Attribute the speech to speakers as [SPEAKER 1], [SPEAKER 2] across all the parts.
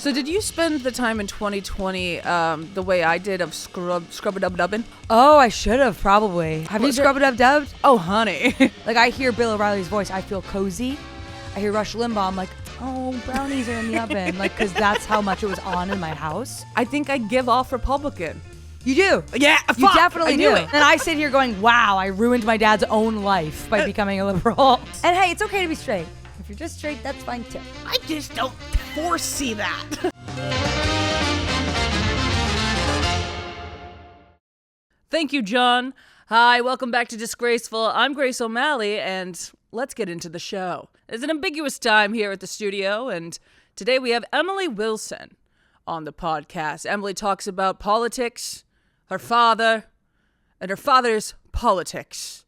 [SPEAKER 1] So did you spend the time in 2020 the way I did of scrub-a-dub-dubbing?
[SPEAKER 2] Oh, I should have probably. Have you scrub-a-dub-dubbed?
[SPEAKER 1] Oh, honey.
[SPEAKER 2] Like, I hear Bill O'Reilly's voice, I feel cozy. I hear Rush Limbaugh, I'm like, oh, brownies are in the oven. Like, because that's how much it was on in my house.
[SPEAKER 1] I think I give off Republican.
[SPEAKER 2] You do?
[SPEAKER 1] Yeah,
[SPEAKER 2] You
[SPEAKER 1] fuck,
[SPEAKER 2] definitely
[SPEAKER 1] I
[SPEAKER 2] do.
[SPEAKER 1] knew it.
[SPEAKER 2] And I sit here going, wow, I ruined my dad's own life by becoming a liberal. And hey, it's okay to be straight. If you're just straight, that's fine too.
[SPEAKER 1] I just don't foresee that. Thank you, John. Hi, welcome back to Disgraceful. I'm Grace O'Malley, and let's get into the show. It's an ambiguous time here at the studio, and today we have Emily Wilson on the podcast. Emily talks about politics, her father, and her father's politics.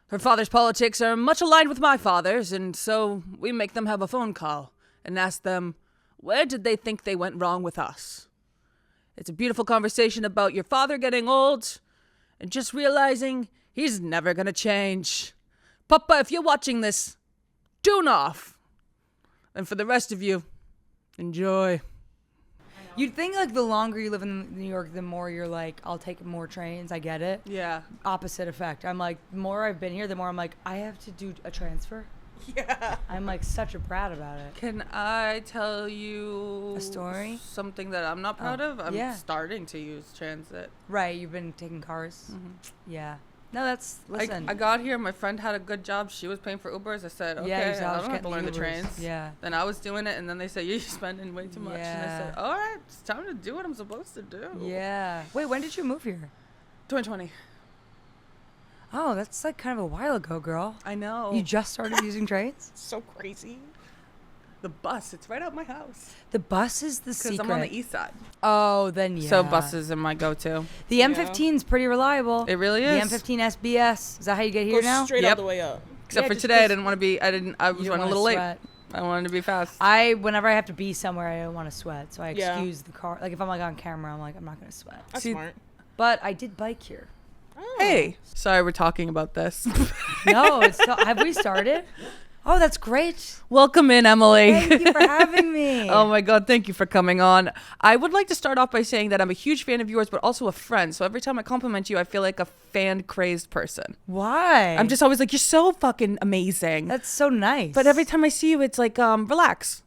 [SPEAKER 1] Her father's politics are much aligned with my father's, and so we make them have a phone call and ask them, where did they think they went wrong with us? It's a beautiful conversation about your father getting old and just realizing he's never gonna change. Papa, if you're watching this, tune off. And for the rest of you, enjoy.
[SPEAKER 2] You'd think like the longer you live in New York, the more you're like, I'll take more trains. I get it.
[SPEAKER 1] Yeah.
[SPEAKER 2] Opposite effect. I'm like, the more I've been here, the more I'm like, I have to do a transfer.
[SPEAKER 1] Yeah.
[SPEAKER 2] I'm like such a brat about it.
[SPEAKER 1] Can I tell you
[SPEAKER 2] A story?
[SPEAKER 1] Something that I'm not proud of? I'm starting to use transit.
[SPEAKER 2] Right, you've been taking cars. Mm-hmm. Yeah. No, that's, listen.
[SPEAKER 1] I got here, my friend had a good job. She was paying for Ubers. I said, okay, I don't have to learn the trains.
[SPEAKER 2] Yeah.
[SPEAKER 1] Then I was doing it, and then they said, you're spending way too much.
[SPEAKER 2] Yeah.
[SPEAKER 1] And I said, all right, it's time to do what I'm supposed to do.
[SPEAKER 2] Yeah. Wait, when did you move here?
[SPEAKER 1] 2020.
[SPEAKER 2] Oh, that's like kind of a while ago, girl.
[SPEAKER 1] I know.
[SPEAKER 2] You just started using trains?
[SPEAKER 1] So crazy. The bus, it's right out my house.
[SPEAKER 2] The bus is the secret.
[SPEAKER 1] Because I'm on the east side.
[SPEAKER 2] Oh, then yeah.
[SPEAKER 1] So buses are my go-to.
[SPEAKER 2] The M15 is pretty reliable.
[SPEAKER 1] It really is.
[SPEAKER 2] The M15 SBS. Is that how you get here now?
[SPEAKER 3] Straight all the way up.
[SPEAKER 1] Except for today, I was running a little late. I wanted to be fast.
[SPEAKER 2] Whenever I have to be somewhere, I don't want to sweat. So I excuse the car. Like if I'm like on camera, I'm like, I'm not going to sweat.
[SPEAKER 3] That's smart.
[SPEAKER 2] But I did bike here.
[SPEAKER 3] Oh.
[SPEAKER 1] Hey, sorry we're talking about this.
[SPEAKER 2] No, have we started? Oh, that's great.
[SPEAKER 1] Welcome in, Emily.
[SPEAKER 2] Thank you for having me.
[SPEAKER 1] Oh my God, thank you for coming on. I would like to start off by saying that I'm a huge fan of yours, but also a friend. So every time I compliment you, I feel like a fan-crazed person.
[SPEAKER 2] Why?
[SPEAKER 1] I'm just always like, you're so fucking amazing.
[SPEAKER 2] That's so nice.
[SPEAKER 1] But every time I see you, it's like, relax.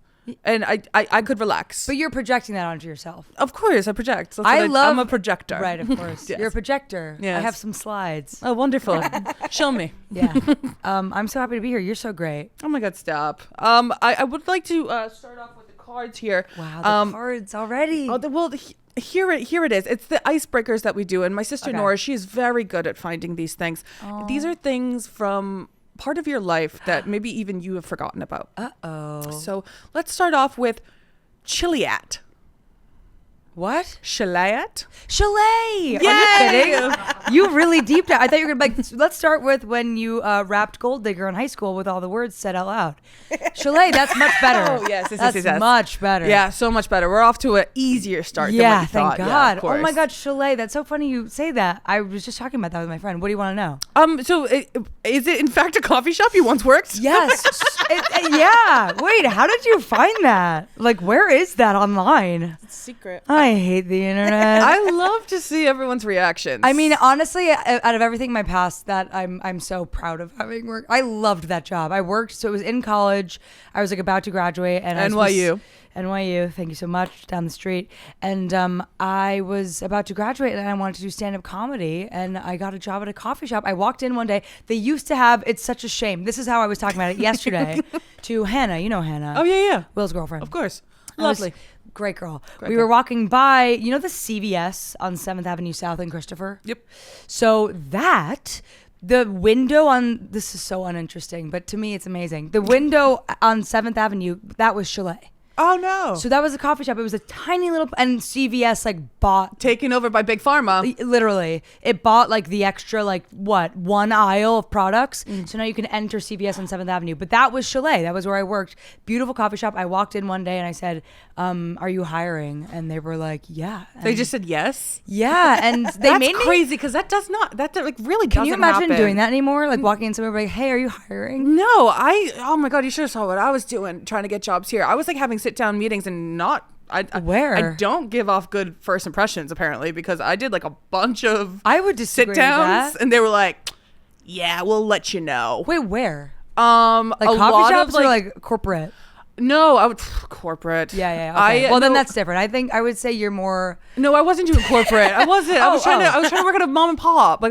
[SPEAKER 1] And I could relax.
[SPEAKER 2] But you're projecting that onto yourself.
[SPEAKER 1] Of course, I project.
[SPEAKER 2] I'm
[SPEAKER 1] a projector.
[SPEAKER 2] Right, of course.
[SPEAKER 1] Yes.
[SPEAKER 2] You're a projector.
[SPEAKER 1] Yes.
[SPEAKER 2] I have some slides.
[SPEAKER 1] Oh, wonderful. Show me.
[SPEAKER 2] Yeah. I'm so happy to be here. You're so great.
[SPEAKER 1] Oh my God, stop. I would like to start off with the cards here.
[SPEAKER 2] Wow, the cards already.
[SPEAKER 1] Here it is. It's the icebreakers that we do. And my sister Nora, she is very good at finding these things. Oh. These are things from part of your life that maybe even you have forgotten about.
[SPEAKER 2] Uh-oh.
[SPEAKER 1] So let's start off with Chiliat.
[SPEAKER 2] What?
[SPEAKER 1] Chiliat?
[SPEAKER 2] Chalet!
[SPEAKER 1] Yay!
[SPEAKER 2] Are you kidding? You really deep down. I thought you were going to be like, let's start with when you rapped Gold Digger in high school with all the words said out loud. Chalet, that's much better.
[SPEAKER 1] Oh, yes.
[SPEAKER 2] That's much better.
[SPEAKER 1] Yeah, so much better. We're off to an easier start than what you thought.
[SPEAKER 2] Thank God.
[SPEAKER 1] Yeah,
[SPEAKER 2] oh my God, Chalet. That's so funny you say that. I was just talking about that with my friend. What do you want to know?
[SPEAKER 1] So is it in fact a coffee shop you once worked?
[SPEAKER 2] Yes. Yeah. Wait, how did you find that? Like, where is that online?
[SPEAKER 3] It's secret.
[SPEAKER 2] I hate the internet.
[SPEAKER 1] I love to see everyone's reactions.
[SPEAKER 2] I mean, honestly, out of everything in my past that I'm so proud of having worked. I loved that job. I worked, so it was in college. I was like about to graduate. And
[SPEAKER 1] NYU.
[SPEAKER 2] NYU, thank you so much, down the street. And I was about to graduate and I wanted to do stand-up comedy. And I got a job at a coffee shop. I walked in one day. They used to have, it's such a shame. This is how I was talking about it yesterday to Hannah. You know Hannah.
[SPEAKER 1] Oh, yeah.
[SPEAKER 2] Will's girlfriend.
[SPEAKER 1] Of course. Lovely.
[SPEAKER 2] Great girl. We were walking by, you know the CVS on 7th Avenue South in Christopher?
[SPEAKER 1] Yep.
[SPEAKER 2] So the window on, this is so uninteresting, but to me it's amazing. The window on 7th Avenue, that was Chalet.
[SPEAKER 1] Oh no.
[SPEAKER 2] So that was a coffee shop. It was a tiny little, and CVS like bought.
[SPEAKER 1] Taken over by Big Pharma.
[SPEAKER 2] Literally. It bought like the extra like one aisle of products. So now you can enter CVS on 7th Avenue. But that was Chalet. That was where I worked. Beautiful coffee shop. I walked in one day and I said, are you hiring? And they were like, yeah. And
[SPEAKER 1] they just said yes?
[SPEAKER 2] Yeah. And they made me
[SPEAKER 1] crazy because that like really doesn't
[SPEAKER 2] Can you imagine
[SPEAKER 1] happen.
[SPEAKER 2] doing that anymore? Like walking in somewhere like, hey, are you hiring?
[SPEAKER 1] No, oh my God, you should have saw what I was doing trying to get jobs here. I was like having sit-down meetings and not.
[SPEAKER 2] Where?
[SPEAKER 1] I don't give off good first impressions apparently because I did like a bunch of
[SPEAKER 2] I would disagree with
[SPEAKER 1] sit-downs
[SPEAKER 2] that.
[SPEAKER 1] and they were like, yeah, we'll let you know.
[SPEAKER 2] Wait, where?
[SPEAKER 1] Like
[SPEAKER 2] Like
[SPEAKER 1] a
[SPEAKER 2] coffee
[SPEAKER 1] lot
[SPEAKER 2] shops
[SPEAKER 1] of
[SPEAKER 2] or like corporate?
[SPEAKER 1] no, I would corporate.
[SPEAKER 2] Yeah. Okay. Well, then
[SPEAKER 1] no,
[SPEAKER 2] that's different. I think I would say you're more.
[SPEAKER 1] no, I wasn't doing corporate. I wasn't. I was trying
[SPEAKER 2] oh.
[SPEAKER 1] to work at a mom and pop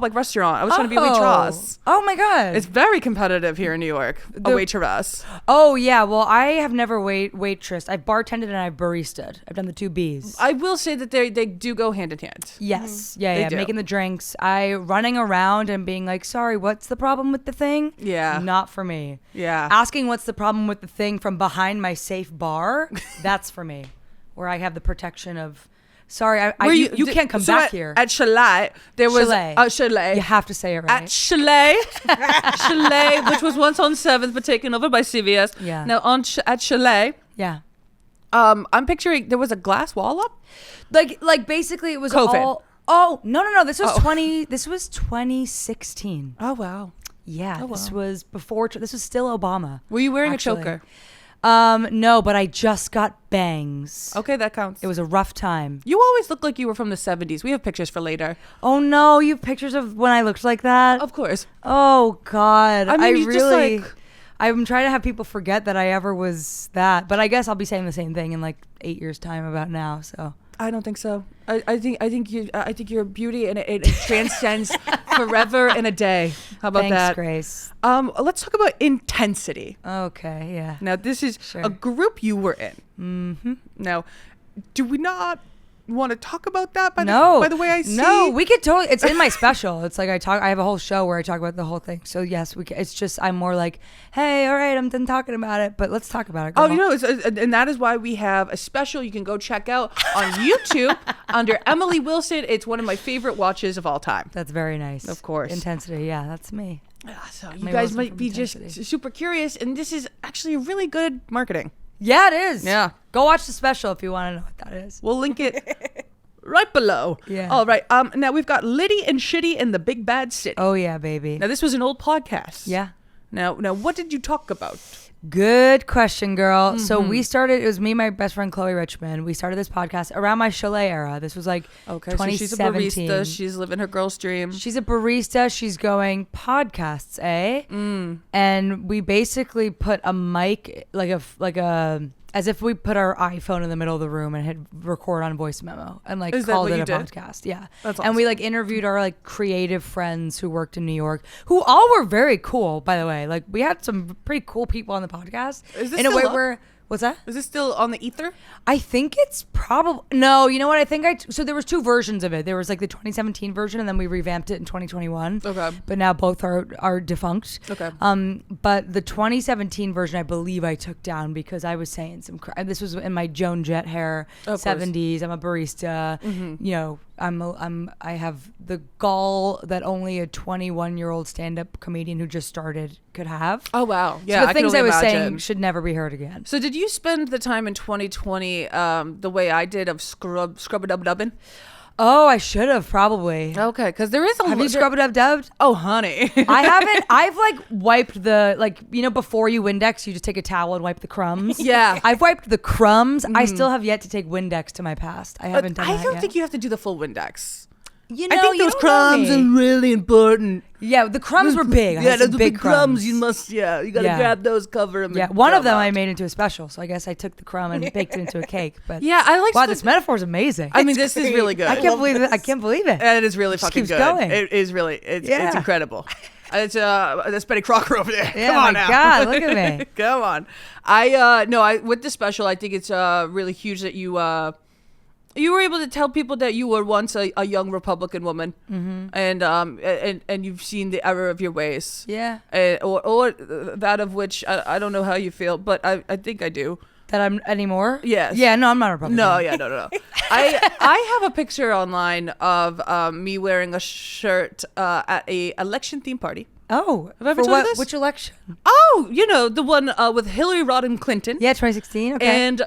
[SPEAKER 1] like restaurant. I was trying to be a waitress.
[SPEAKER 2] Oh my god.
[SPEAKER 1] It's very competitive here in New York. A waitress.
[SPEAKER 2] Oh yeah. Well, I have never waitressed. I've bartended and I've baristed. I've done the two B's.
[SPEAKER 1] I will say that they do go hand in hand.
[SPEAKER 2] Yes.
[SPEAKER 1] They
[SPEAKER 2] Yeah.
[SPEAKER 1] do.
[SPEAKER 2] Making the drinks. I running around and being like, sorry, what's the problem with the thing?
[SPEAKER 1] Yeah.
[SPEAKER 2] Not for me.
[SPEAKER 1] Yeah.
[SPEAKER 2] Asking what's the problem with the thing from behind my safe bar, that's for me. Where I have the protection of, sorry, you can't come back here.
[SPEAKER 1] At Chalet, there was
[SPEAKER 2] Chalet.
[SPEAKER 1] Chalet.
[SPEAKER 2] You have to say it right.
[SPEAKER 1] At Chalet, Chalet, which was once on 7th but taken over by CVS.
[SPEAKER 2] Yeah.
[SPEAKER 1] Now at Chalet,
[SPEAKER 2] Yeah.
[SPEAKER 1] I'm picturing there was a glass wall up.
[SPEAKER 2] Like basically it was
[SPEAKER 1] COVID.
[SPEAKER 2] all. Oh no! This was
[SPEAKER 1] Oh.
[SPEAKER 2] This was 2016.
[SPEAKER 1] Oh wow.
[SPEAKER 2] Yeah,
[SPEAKER 1] Oh,
[SPEAKER 2] this
[SPEAKER 1] wow.
[SPEAKER 2] was before. This was still Obama.
[SPEAKER 1] Were you wearing
[SPEAKER 2] actually.
[SPEAKER 1] a choker?
[SPEAKER 2] No, but I just got bangs.
[SPEAKER 1] Okay, that counts.
[SPEAKER 2] It was a rough time.
[SPEAKER 1] You always look like you were from the 70s. We have pictures for later.
[SPEAKER 2] Oh no, you have pictures of when I looked like that?
[SPEAKER 1] Of course.
[SPEAKER 2] Oh God,
[SPEAKER 1] I mean, you just,
[SPEAKER 2] really.
[SPEAKER 1] like-
[SPEAKER 2] I'm trying to have people forget that I ever was that, but I guess I'll be saying the same thing in like 8 years' time about now. So.
[SPEAKER 1] I don't think so. I think you're a beauty and it transcends forever in a day. How about
[SPEAKER 2] Thanks,
[SPEAKER 1] that?
[SPEAKER 2] Grace.
[SPEAKER 1] Let's talk about intensity.
[SPEAKER 2] Okay, yeah.
[SPEAKER 1] Now, this is
[SPEAKER 2] Sure.
[SPEAKER 1] a group you were in. Mm-hmm. Now, do we not want to talk about that? By the way I see.
[SPEAKER 2] No, we could totally. It's in my special. It's like I have a whole show where I talk about the whole thing. So yes, we. It's just I'm more like, hey, all right, I'm done talking about it, but let's talk about it.
[SPEAKER 1] Oh,
[SPEAKER 2] Grandma.
[SPEAKER 1] and that is why we have a special you can go check out on YouTube under Emily Wilson. It's one of my favorite watches of all time.
[SPEAKER 2] That's very nice.
[SPEAKER 1] Of course.
[SPEAKER 2] Intensity. Yeah, that's me.
[SPEAKER 1] So you
[SPEAKER 2] Emily
[SPEAKER 1] guys
[SPEAKER 2] Wilson
[SPEAKER 1] might
[SPEAKER 2] from
[SPEAKER 1] be
[SPEAKER 2] Intensity.
[SPEAKER 1] just super curious, and this is actually really good marketing.
[SPEAKER 2] Yeah, it is.
[SPEAKER 1] Yeah.
[SPEAKER 2] Go watch the special if you want to know what that is.
[SPEAKER 1] We'll link it right below.
[SPEAKER 2] Yeah.
[SPEAKER 1] All right. Now we've got Liddy and Shitty in the Big Bad City.
[SPEAKER 2] Oh yeah, baby.
[SPEAKER 1] Now this was an old podcast.
[SPEAKER 2] Yeah.
[SPEAKER 1] Now what did you talk about?
[SPEAKER 2] Good question, girl.
[SPEAKER 1] Mm-hmm.
[SPEAKER 2] So we started, it was me and my best friend Chloe Richmond. We started this podcast around my Chalet era. This was like
[SPEAKER 1] Okay, so she's a
[SPEAKER 2] 2017.
[SPEAKER 1] barista. She's living her girl's dream.
[SPEAKER 2] She's a barista. She's going podcasts, eh? And we basically put a mic, like a, as if we put our iPhone in the middle of the room and hit record on voice memo and like
[SPEAKER 1] Is that
[SPEAKER 2] called
[SPEAKER 1] what
[SPEAKER 2] it
[SPEAKER 1] you
[SPEAKER 2] a
[SPEAKER 1] did?
[SPEAKER 2] podcast. Yeah.
[SPEAKER 1] That's
[SPEAKER 2] And we like interviewed our like creative friends who worked in New York, who all were very cool, by the way. Like we had some pretty cool people on the podcast.
[SPEAKER 1] Is this
[SPEAKER 2] in a way
[SPEAKER 1] still up?
[SPEAKER 2] where, what's that?
[SPEAKER 1] Is this still on the ether?
[SPEAKER 2] I think it's probably no. You know what? I think so there was two versions of it. There was like the 2017 version, and then we revamped it in 2021.
[SPEAKER 1] Okay.
[SPEAKER 2] But now both are defunct.
[SPEAKER 1] Okay.
[SPEAKER 2] But the 2017 version, I believe I took down because I was saying some. This was in my Joan Jett hair,
[SPEAKER 1] Of course.
[SPEAKER 2] 70s. I'm a barista. You know, I have the gall that only a 21-year-old stand-up comedian who just started could have.
[SPEAKER 1] Oh wow. Yeah.
[SPEAKER 2] So the
[SPEAKER 1] I can
[SPEAKER 2] things
[SPEAKER 1] only
[SPEAKER 2] I was
[SPEAKER 1] imagine.
[SPEAKER 2] saying should never be heard again.
[SPEAKER 1] So did you spend the time in 2020 the way I did of scrub-a-dub-dubbing?
[SPEAKER 2] Oh, I should have probably.
[SPEAKER 1] Okay, because there is a.
[SPEAKER 2] Have you scrub-a-dub-dubbed?
[SPEAKER 1] Oh, honey.
[SPEAKER 2] I haven't. I've like wiped the, like, you know, before you Windex, you just take a towel and wipe the crumbs.
[SPEAKER 1] Yeah.
[SPEAKER 2] I've wiped the crumbs. I still have yet to take Windex to my past. I haven't done
[SPEAKER 1] I
[SPEAKER 2] that
[SPEAKER 1] don't
[SPEAKER 2] yet.
[SPEAKER 1] think you have to do the full Windex.
[SPEAKER 2] You know,
[SPEAKER 1] I think
[SPEAKER 2] you
[SPEAKER 1] those
[SPEAKER 2] don't know
[SPEAKER 1] crumbs
[SPEAKER 2] me.
[SPEAKER 1] are really important.
[SPEAKER 2] Yeah, the crumbs were big. I
[SPEAKER 1] Yeah,
[SPEAKER 2] had some
[SPEAKER 1] those
[SPEAKER 2] big
[SPEAKER 1] big crumbs. You must. Yeah, you gotta
[SPEAKER 2] Yeah.
[SPEAKER 1] grab those, cover them.
[SPEAKER 2] Yeah, one of them I made into a special, so I guess I took the crumb and baked it into a cake. But
[SPEAKER 1] Yeah, I like.
[SPEAKER 2] wow, this metaphor is amazing.
[SPEAKER 1] I mean, this is really good.
[SPEAKER 2] I can't believe it. I can't believe it.
[SPEAKER 1] It is really
[SPEAKER 2] Just
[SPEAKER 1] fucking
[SPEAKER 2] keeps
[SPEAKER 1] good.
[SPEAKER 2] going.
[SPEAKER 1] It is really. It's
[SPEAKER 2] Yeah.
[SPEAKER 1] incredible. It's that's Betty Crocker over there.
[SPEAKER 2] Yeah,
[SPEAKER 1] Come on
[SPEAKER 2] my
[SPEAKER 1] now.
[SPEAKER 2] God, look at me.
[SPEAKER 1] Come on. I with this special, I think it's really huge that you were able to tell people that you were once a young Republican woman, and you've seen the error of your ways.
[SPEAKER 2] Yeah.
[SPEAKER 1] Or that of which I don't know how you feel, but I think I do.
[SPEAKER 2] That I'm anymore?
[SPEAKER 1] Yes.
[SPEAKER 2] Yeah, no, I'm not a Republican.
[SPEAKER 1] No. I have a picture online of me wearing a shirt at a election theme party.
[SPEAKER 2] Oh,
[SPEAKER 1] Have I ever
[SPEAKER 2] for
[SPEAKER 1] told you
[SPEAKER 2] what?
[SPEAKER 1] this?
[SPEAKER 2] Which election?
[SPEAKER 1] Oh, you know, the one with Hillary Rodham Clinton.
[SPEAKER 2] Yeah, 2016. Okay.
[SPEAKER 1] And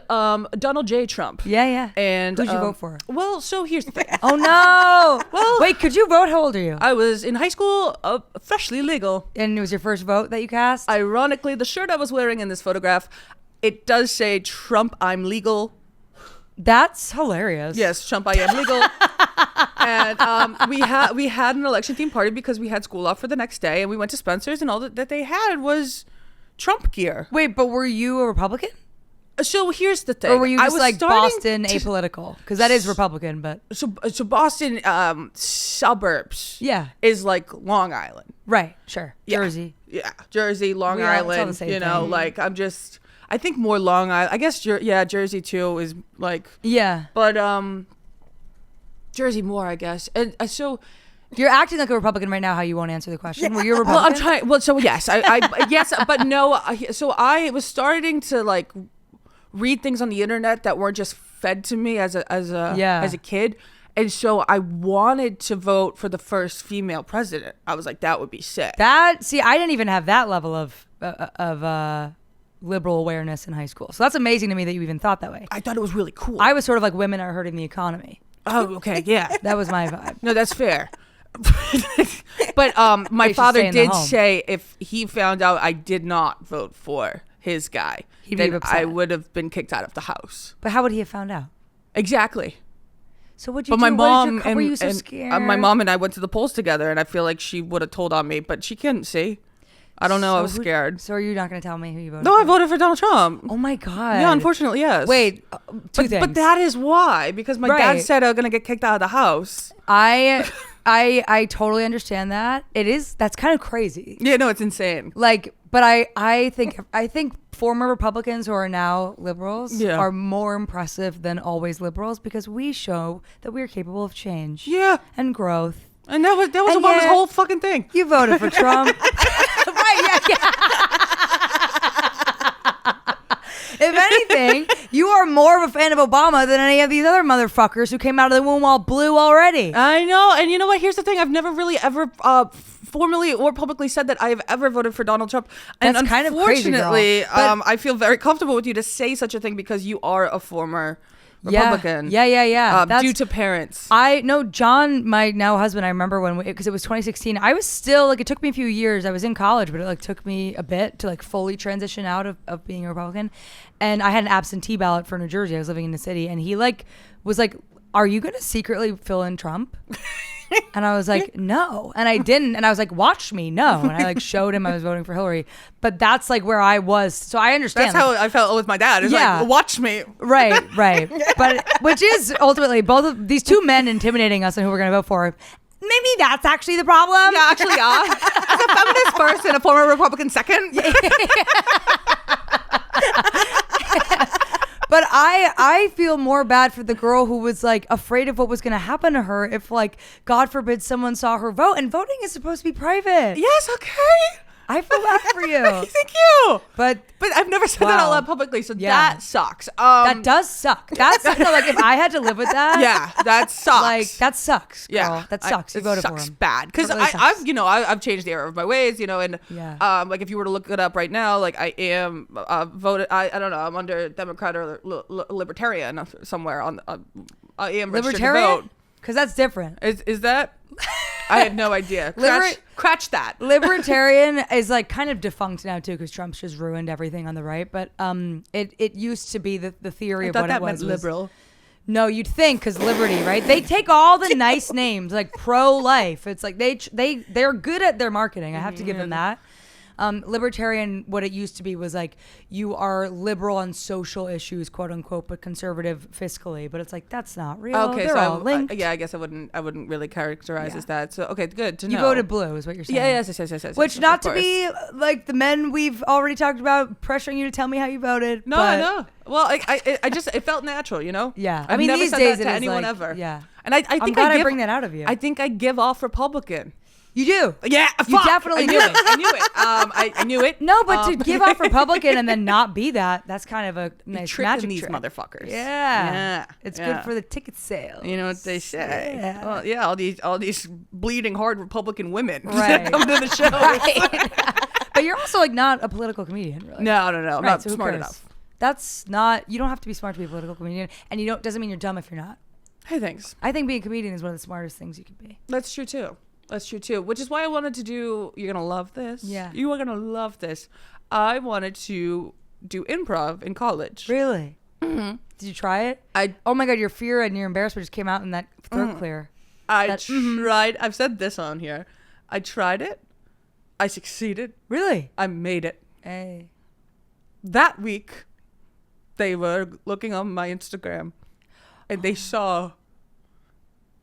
[SPEAKER 1] Donald J. Trump.
[SPEAKER 2] yeah.
[SPEAKER 1] And
[SPEAKER 2] Who'd you vote for?
[SPEAKER 1] Well, so here's the thing.
[SPEAKER 2] Oh no!
[SPEAKER 1] Well-
[SPEAKER 2] Wait, could you vote? How old are you?
[SPEAKER 1] I was in high school, freshly legal.
[SPEAKER 2] And it was your first vote that you cast?
[SPEAKER 1] Ironically, the shirt I was wearing in this photograph, it does say Trump, I'm legal.
[SPEAKER 2] That's hilarious.
[SPEAKER 1] Yes, Trump, I am legal. And we had an election themed party because we had school off for the next day, and we went to Spencer's, and all that they had was Trump gear.
[SPEAKER 2] Wait, but were you a Republican?
[SPEAKER 1] So here's the thing.
[SPEAKER 2] Or were you
[SPEAKER 1] I
[SPEAKER 2] just
[SPEAKER 1] was
[SPEAKER 2] like
[SPEAKER 1] starting
[SPEAKER 2] Boston apolitical? Because that is Republican, but
[SPEAKER 1] So Boston suburbs
[SPEAKER 2] yeah,
[SPEAKER 1] is like Long Island.
[SPEAKER 2] right, sure,
[SPEAKER 1] Yeah.
[SPEAKER 2] Jersey.
[SPEAKER 1] Yeah, Jersey, Long
[SPEAKER 2] It's all the
[SPEAKER 1] Island,
[SPEAKER 2] same
[SPEAKER 1] you know,
[SPEAKER 2] thing.
[SPEAKER 1] like I think more Long Island. I guess Jersey too is like,
[SPEAKER 2] Yeah,
[SPEAKER 1] but Jersey more, I guess. And so
[SPEAKER 2] you're acting like a Republican right now. How you won't answer the question? Were you a
[SPEAKER 1] well,
[SPEAKER 2] Republican?
[SPEAKER 1] I'm trying. Well, so yes, I yes, but no. So I was starting to like read things on the internet that weren't just fed to me as a kid, and so I wanted to vote for the first female president. I was like, that would be sick.
[SPEAKER 2] I didn't even have that level of liberal awareness in high school. So that's amazing to me that you even thought that way.
[SPEAKER 1] I thought it was really cool.
[SPEAKER 2] I was sort of like women are hurting the economy.
[SPEAKER 1] Oh, okay, yeah.
[SPEAKER 2] That was my vibe.
[SPEAKER 1] No, that's fair. But my
[SPEAKER 2] should stay
[SPEAKER 1] father
[SPEAKER 2] in the
[SPEAKER 1] did
[SPEAKER 2] home.
[SPEAKER 1] say if he found out I did not vote for his guy,
[SPEAKER 2] He'd be
[SPEAKER 1] then
[SPEAKER 2] upset.
[SPEAKER 1] I would have been kicked out of the house.
[SPEAKER 2] But how would he have found out?
[SPEAKER 1] Exactly.
[SPEAKER 2] So what'd you
[SPEAKER 1] But my
[SPEAKER 2] do?
[SPEAKER 1] mom
[SPEAKER 2] were you
[SPEAKER 1] and,
[SPEAKER 2] so
[SPEAKER 1] and
[SPEAKER 2] scared?
[SPEAKER 1] my mom and I went to the polls together, and I feel like she would have told on me, but she couldn't see. I don't know. I was scared.
[SPEAKER 2] So are you not going to tell me who you voted
[SPEAKER 1] No,
[SPEAKER 2] for?
[SPEAKER 1] I voted for Donald Trump.
[SPEAKER 2] Oh my God.
[SPEAKER 1] Yeah, unfortunately, yes.
[SPEAKER 2] Wait, two things.
[SPEAKER 1] But that is why, because my dad
[SPEAKER 2] Right.
[SPEAKER 1] said I'm gonna get kicked out of the house.
[SPEAKER 2] I totally understand that. That's kind of crazy.
[SPEAKER 1] Yeah, no, it's insane.
[SPEAKER 2] Like, but I think former Republicans who are now liberals
[SPEAKER 1] Yeah.
[SPEAKER 2] are more impressive than always liberals because we show that we are capable of change.
[SPEAKER 1] Yeah,
[SPEAKER 2] And growth.
[SPEAKER 1] and that was
[SPEAKER 2] And
[SPEAKER 1] Obama's
[SPEAKER 2] yet-
[SPEAKER 1] whole fucking thing.
[SPEAKER 2] You voted for Trump. Right, yeah. If anything, you are more of a fan of Obama than any of these other motherfuckers who came out of the womb all blue already.
[SPEAKER 1] I know, and you know what? Here's the thing: I've never really ever formally or publicly said that I have ever voted for Donald Trump. And
[SPEAKER 2] That's kind of crazy, girl.
[SPEAKER 1] unfortunately,
[SPEAKER 2] But-
[SPEAKER 1] I feel very comfortable with you to say such a thing because you are a former Republican.
[SPEAKER 2] Yeah.
[SPEAKER 1] Due to parents.
[SPEAKER 2] I know John, my now husband. I remember because it was 2016. I was still like, it took me a few years. I was in college, but it like took me a bit to like fully transition out of being a Republican. And I had an absentee ballot for New Jersey. I was living in the city, and he like was like, "Are you going to secretly fill in Trump?" And I was like, no. And I didn't. And I was like, watch me. No. And I like showed him I was voting for Hillary. But that's like where I was. So I understand.
[SPEAKER 1] That's how I felt with my dad. It's
[SPEAKER 2] Yeah.
[SPEAKER 1] like, watch me.
[SPEAKER 2] Right. But which is ultimately both of these two men intimidating us and who we're going to vote for. Maybe that's actually the problem.
[SPEAKER 1] Yeah, actually, yeah. As a feminist first and a former Republican second.
[SPEAKER 2] But I feel more bad for the girl who was like afraid of what was going to happen to her if like, God forbid, someone saw her vote. And voting is supposed to be private.
[SPEAKER 1] Yes, okay.
[SPEAKER 2] I feel bad for you.
[SPEAKER 1] Thank you.
[SPEAKER 2] But
[SPEAKER 1] I've never said that out
[SPEAKER 2] Wow.
[SPEAKER 1] loud publicly, so
[SPEAKER 2] Yeah.
[SPEAKER 1] that sucks.
[SPEAKER 2] that does suck. That's no, like if I had to live with that.
[SPEAKER 1] Yeah, that sucks.
[SPEAKER 2] Like that sucks. Girl.
[SPEAKER 1] Yeah,
[SPEAKER 2] That sucks. You voted for
[SPEAKER 1] sucks
[SPEAKER 2] him.
[SPEAKER 1] bad because
[SPEAKER 2] It really sucks.
[SPEAKER 1] I've changed the error of my ways, and
[SPEAKER 2] Yeah.
[SPEAKER 1] like if you were to look it up right now, like I am voted. I don't know. I'm under Democrat or Libertarian somewhere on. I am registered to
[SPEAKER 2] Libertarian?
[SPEAKER 1] vote.
[SPEAKER 2] Because that's different.
[SPEAKER 1] Is that? I had no idea. Scratch that.
[SPEAKER 2] Libertarian is like kind of defunct now too because Trump's just ruined everything on the right. But it used to be the theory
[SPEAKER 1] I
[SPEAKER 2] of
[SPEAKER 1] thought
[SPEAKER 2] what
[SPEAKER 1] that
[SPEAKER 2] it was.
[SPEAKER 1] meant liberal.
[SPEAKER 2] No, you'd think because liberty, right? They take all the nice names like pro-life. It's like they're good at their marketing. I have to give them that. Libertarian, what it used to be was like you are liberal on social issues, quote unquote, but conservative fiscally. But it's like that's not real.
[SPEAKER 1] Okay,
[SPEAKER 2] They're
[SPEAKER 1] so
[SPEAKER 2] all linked.
[SPEAKER 1] I guess I wouldn't really characterize
[SPEAKER 2] Yeah.
[SPEAKER 1] as that. So okay, good to know.
[SPEAKER 2] You voted blue, is what you're saying.
[SPEAKER 1] Yeah, yes.
[SPEAKER 2] Which
[SPEAKER 1] yes,
[SPEAKER 2] not
[SPEAKER 1] of
[SPEAKER 2] to be like the men we've already talked about pressuring you to tell me how you voted.
[SPEAKER 1] No,
[SPEAKER 2] but
[SPEAKER 1] no. Well, I just it felt natural,
[SPEAKER 2] Yeah.
[SPEAKER 1] I've
[SPEAKER 2] I mean,
[SPEAKER 1] never
[SPEAKER 2] these
[SPEAKER 1] said
[SPEAKER 2] days
[SPEAKER 1] that
[SPEAKER 2] it
[SPEAKER 1] to
[SPEAKER 2] is
[SPEAKER 1] anyone
[SPEAKER 2] like-
[SPEAKER 1] ever.
[SPEAKER 2] yeah.
[SPEAKER 1] And I think
[SPEAKER 2] I'm glad
[SPEAKER 1] I
[SPEAKER 2] I
[SPEAKER 1] give,
[SPEAKER 2] bring that out of you.
[SPEAKER 1] I think I give off Republican.
[SPEAKER 2] You do.
[SPEAKER 1] Yeah,
[SPEAKER 2] You
[SPEAKER 1] fuck.
[SPEAKER 2] definitely
[SPEAKER 1] I knew
[SPEAKER 2] do.
[SPEAKER 1] it. I knew it. I knew it.
[SPEAKER 2] No, but to give off Republican and then not be that's kind of a nice
[SPEAKER 1] Tricking
[SPEAKER 2] magic
[SPEAKER 1] these
[SPEAKER 2] trick.
[SPEAKER 1] motherfuckers.
[SPEAKER 2] Yeah. It's
[SPEAKER 1] yeah.
[SPEAKER 2] good for the ticket sales.
[SPEAKER 1] You know what they say?
[SPEAKER 2] Yeah.
[SPEAKER 1] Well, yeah, all these bleeding heart Republican women
[SPEAKER 2] Right.
[SPEAKER 1] come to the show.
[SPEAKER 2] Right. But you're also like not a political comedian, really.
[SPEAKER 1] No. I'm
[SPEAKER 2] Right,
[SPEAKER 1] not
[SPEAKER 2] so who
[SPEAKER 1] smart
[SPEAKER 2] cares?
[SPEAKER 1] enough.
[SPEAKER 2] That's not. You don't have to be smart to be a political comedian, and you doesn't mean you're dumb if you're not.
[SPEAKER 1] Hey, thanks.
[SPEAKER 2] I think being a comedian is one of the smartest things you can be.
[SPEAKER 1] That's true too. Which is why I wanted to do. You're gonna love this.
[SPEAKER 2] Yeah.
[SPEAKER 1] You are gonna love this. I wanted to
[SPEAKER 3] do improv in college.
[SPEAKER 2] Really? Mm-hmm. Did you try it? Oh my God, your fear and your embarrassment just came out in that throat clear.
[SPEAKER 3] I tried. I've said this on here. I tried it. I succeeded.
[SPEAKER 2] Really?
[SPEAKER 3] I made it.
[SPEAKER 2] Hey.
[SPEAKER 3] That week, they were looking on my Instagram, and they saw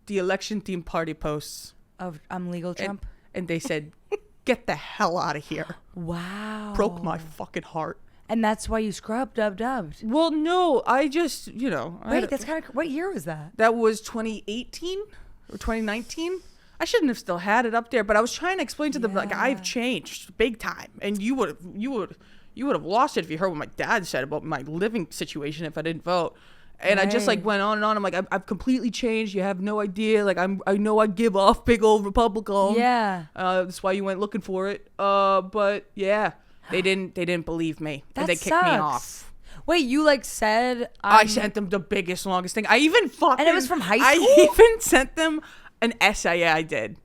[SPEAKER 3] the election team party posts
[SPEAKER 2] Of I'm legal Trump?
[SPEAKER 3] and they said, get the hell out of here.
[SPEAKER 2] Wow.
[SPEAKER 3] Broke my fucking heart.
[SPEAKER 2] And that's why you scrubbed, dubbed.
[SPEAKER 3] Well, no, I just,
[SPEAKER 2] Wait, that's kind of, what year was that?
[SPEAKER 3] that was 2018 or 2019. I shouldn't have still had it up there, but I was trying to explain to them, like, I've changed big time, and you would have lost it if you heard what my dad said about my living situation if I didn't vote. And I just like went on and on. I'm like, I've completely changed. You have no idea. Like, I know I give off big old Republican.
[SPEAKER 2] Yeah.
[SPEAKER 3] That's why you went looking for it. But yeah, they didn't believe me.
[SPEAKER 2] That
[SPEAKER 3] And they kicked me off.
[SPEAKER 2] Wait, you like said
[SPEAKER 3] I sent them the biggest, longest thing. I even fucking.
[SPEAKER 2] And it was from high
[SPEAKER 3] I
[SPEAKER 2] school?
[SPEAKER 3] even sent them an essay I did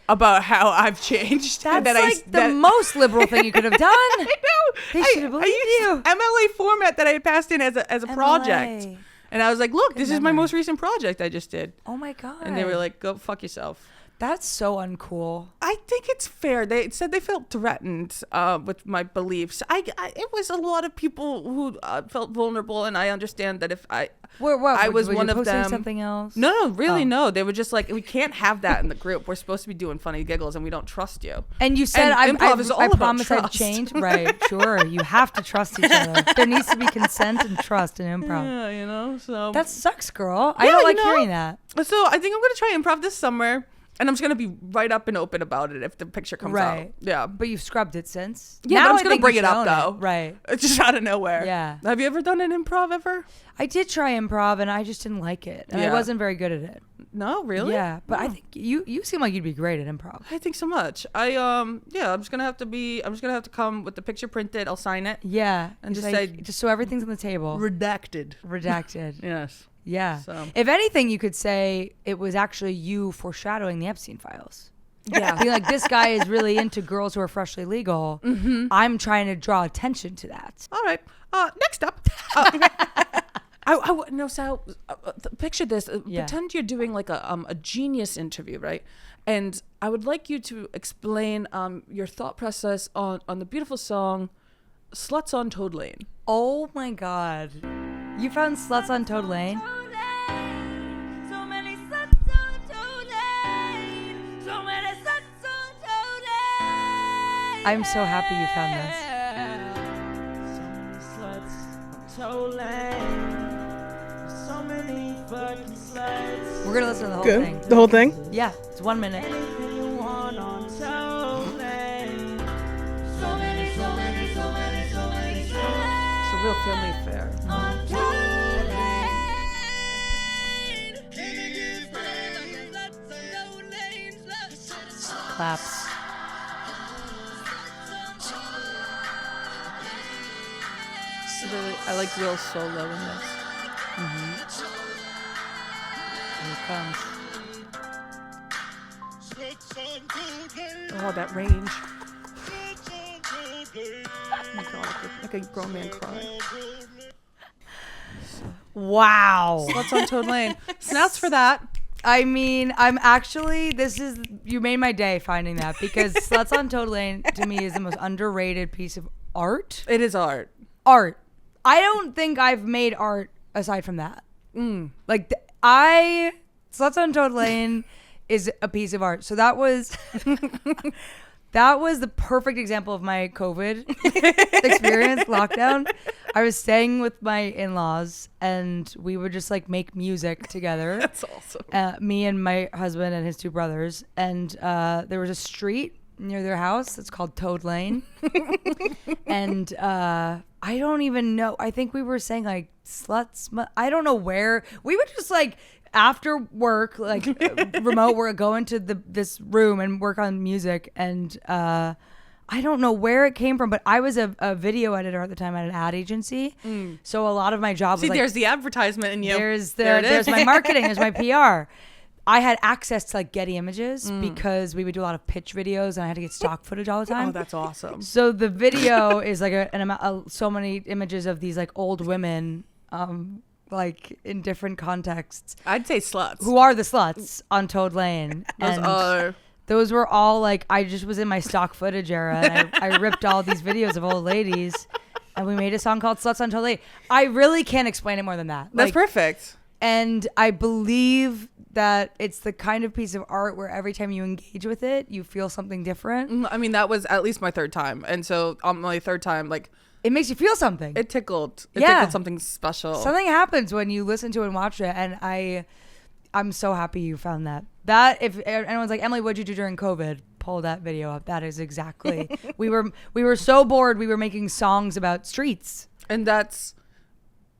[SPEAKER 3] about how I've changed.
[SPEAKER 2] That's
[SPEAKER 3] and that
[SPEAKER 2] like the most liberal thing you could have done.
[SPEAKER 3] I know.
[SPEAKER 2] They should have believed you.
[SPEAKER 3] MLA format that I had passed in as a project.
[SPEAKER 2] MLA.
[SPEAKER 3] And I was like, look, this is my
[SPEAKER 2] memory.
[SPEAKER 3] most recent project I just did.
[SPEAKER 2] Oh my God.
[SPEAKER 3] And they were like, go fuck yourself.
[SPEAKER 2] That's so uncool.
[SPEAKER 3] I think it's fair. They said they felt threatened with my beliefs. It was a lot of people who felt vulnerable, and I understand that if I was one of them.
[SPEAKER 2] Something else?
[SPEAKER 3] No, really, no. They were just like, we can't have that in the group. We're supposed to be doing funny giggles, and we don't trust you.
[SPEAKER 2] And you said,
[SPEAKER 3] improv is all
[SPEAKER 2] I
[SPEAKER 3] about
[SPEAKER 2] promise I'd
[SPEAKER 3] trust.
[SPEAKER 2] change. Right, sure. You have to trust each other. There needs to be consent and trust in improv.
[SPEAKER 3] Yeah, so.
[SPEAKER 2] That sucks, girl. I don't like hearing that.
[SPEAKER 3] So I think I'm going to try improv this summer. And I'm just going to be right up and open about it if the picture comes out. Yeah.
[SPEAKER 2] But you've scrubbed it since?
[SPEAKER 3] Yeah,
[SPEAKER 2] now
[SPEAKER 3] but I'm just going to bring it up,
[SPEAKER 2] own
[SPEAKER 3] though.
[SPEAKER 2] Right.
[SPEAKER 3] It's just out of nowhere.
[SPEAKER 2] Yeah.
[SPEAKER 3] Have you ever done an improv ever?
[SPEAKER 2] I did try improv, and I just didn't like it. And I wasn't very good at it.
[SPEAKER 3] No, really?
[SPEAKER 2] Yeah. But I think you seem like you'd be great at improv.
[SPEAKER 3] I think so much. I'm just going to have to come with the picture printed. I'll sign it.
[SPEAKER 2] Yeah.
[SPEAKER 3] And just
[SPEAKER 2] like,
[SPEAKER 3] say.
[SPEAKER 2] just so everything's on the table.
[SPEAKER 3] Redacted.
[SPEAKER 2] Yes.
[SPEAKER 3] Yeah.
[SPEAKER 2] So. If anything, you could say it was actually you foreshadowing the Epstein files.
[SPEAKER 3] Yeah.
[SPEAKER 2] Being like, this guy is really into girls who are freshly legal. Mm-hmm. I'm trying to draw attention to that.
[SPEAKER 3] All right. Next up. Picture this. Pretend you're doing like a genius interview, right? And I would like you to explain your thought process on the beautiful song Sluts on Toad Lane.
[SPEAKER 2] Oh my God. You found Sluts on Toad Lane? I'm so happy you found this. We're gonna listen to the whole thing.
[SPEAKER 3] The whole thing?
[SPEAKER 2] Yeah, it's 1 minute.
[SPEAKER 3] It's a real family affair.
[SPEAKER 2] Claps.
[SPEAKER 3] I like real solo in this.
[SPEAKER 2] Here it comes.
[SPEAKER 3] Oh, that range. Oh my God, like a grown man crying.
[SPEAKER 2] Wow.
[SPEAKER 3] Sluts on Toad Lane. Snouts for that.
[SPEAKER 2] I mean, you made my day finding that, because Sluts on Toad Lane to me is the most underrated piece of art.
[SPEAKER 3] It is art.
[SPEAKER 2] I don't think I've made art aside from that. Like, Sluts on Toad Lane is a piece of art. So that was the perfect example of my COVID experience, lockdown. I was staying with my in-laws, and we would just like make music together.
[SPEAKER 3] That's awesome.
[SPEAKER 2] Me and my husband and his two brothers. And there was a street near their house. It's called Toad Lane. And I don't even know. I think we were saying like sluts. I don't know where. We would just like after work, like remote work, go into this room and work on music. And I don't know where it came from, but I was a video editor at the time at an ad agency. So a lot of my job was like,
[SPEAKER 3] there's the advertisement in you.
[SPEAKER 2] There's my marketing, there's my PR. I had access to like Getty Images because we would do a lot of pitch videos and I had to get stock footage all the time.
[SPEAKER 3] Oh, that's awesome.
[SPEAKER 2] So the video is like an amount, so many images of these like old women, like in different contexts.
[SPEAKER 3] I'd say sluts.
[SPEAKER 2] Who are the sluts on Toad Lane? Those were all like, I just was in my stock footage era and I ripped all these videos of old ladies and we made a song called Sluts on Toad Lane. I really can't explain it more than that.
[SPEAKER 3] That's perfect.
[SPEAKER 2] And I believe that it's the kind of piece of art where every time you engage with it, you feel something different.
[SPEAKER 3] I mean, that was at least my third time. And so on my third time, like,
[SPEAKER 2] it makes you feel something.
[SPEAKER 3] it tickled. It tickled something special.
[SPEAKER 2] Something happens when you listen to it and watch it. And I'm so happy you found that. That if anyone's like, Emily, what'd you do during COVID? Pull that video up. That is exactly. we were so bored. We were making songs about streets.
[SPEAKER 3] And that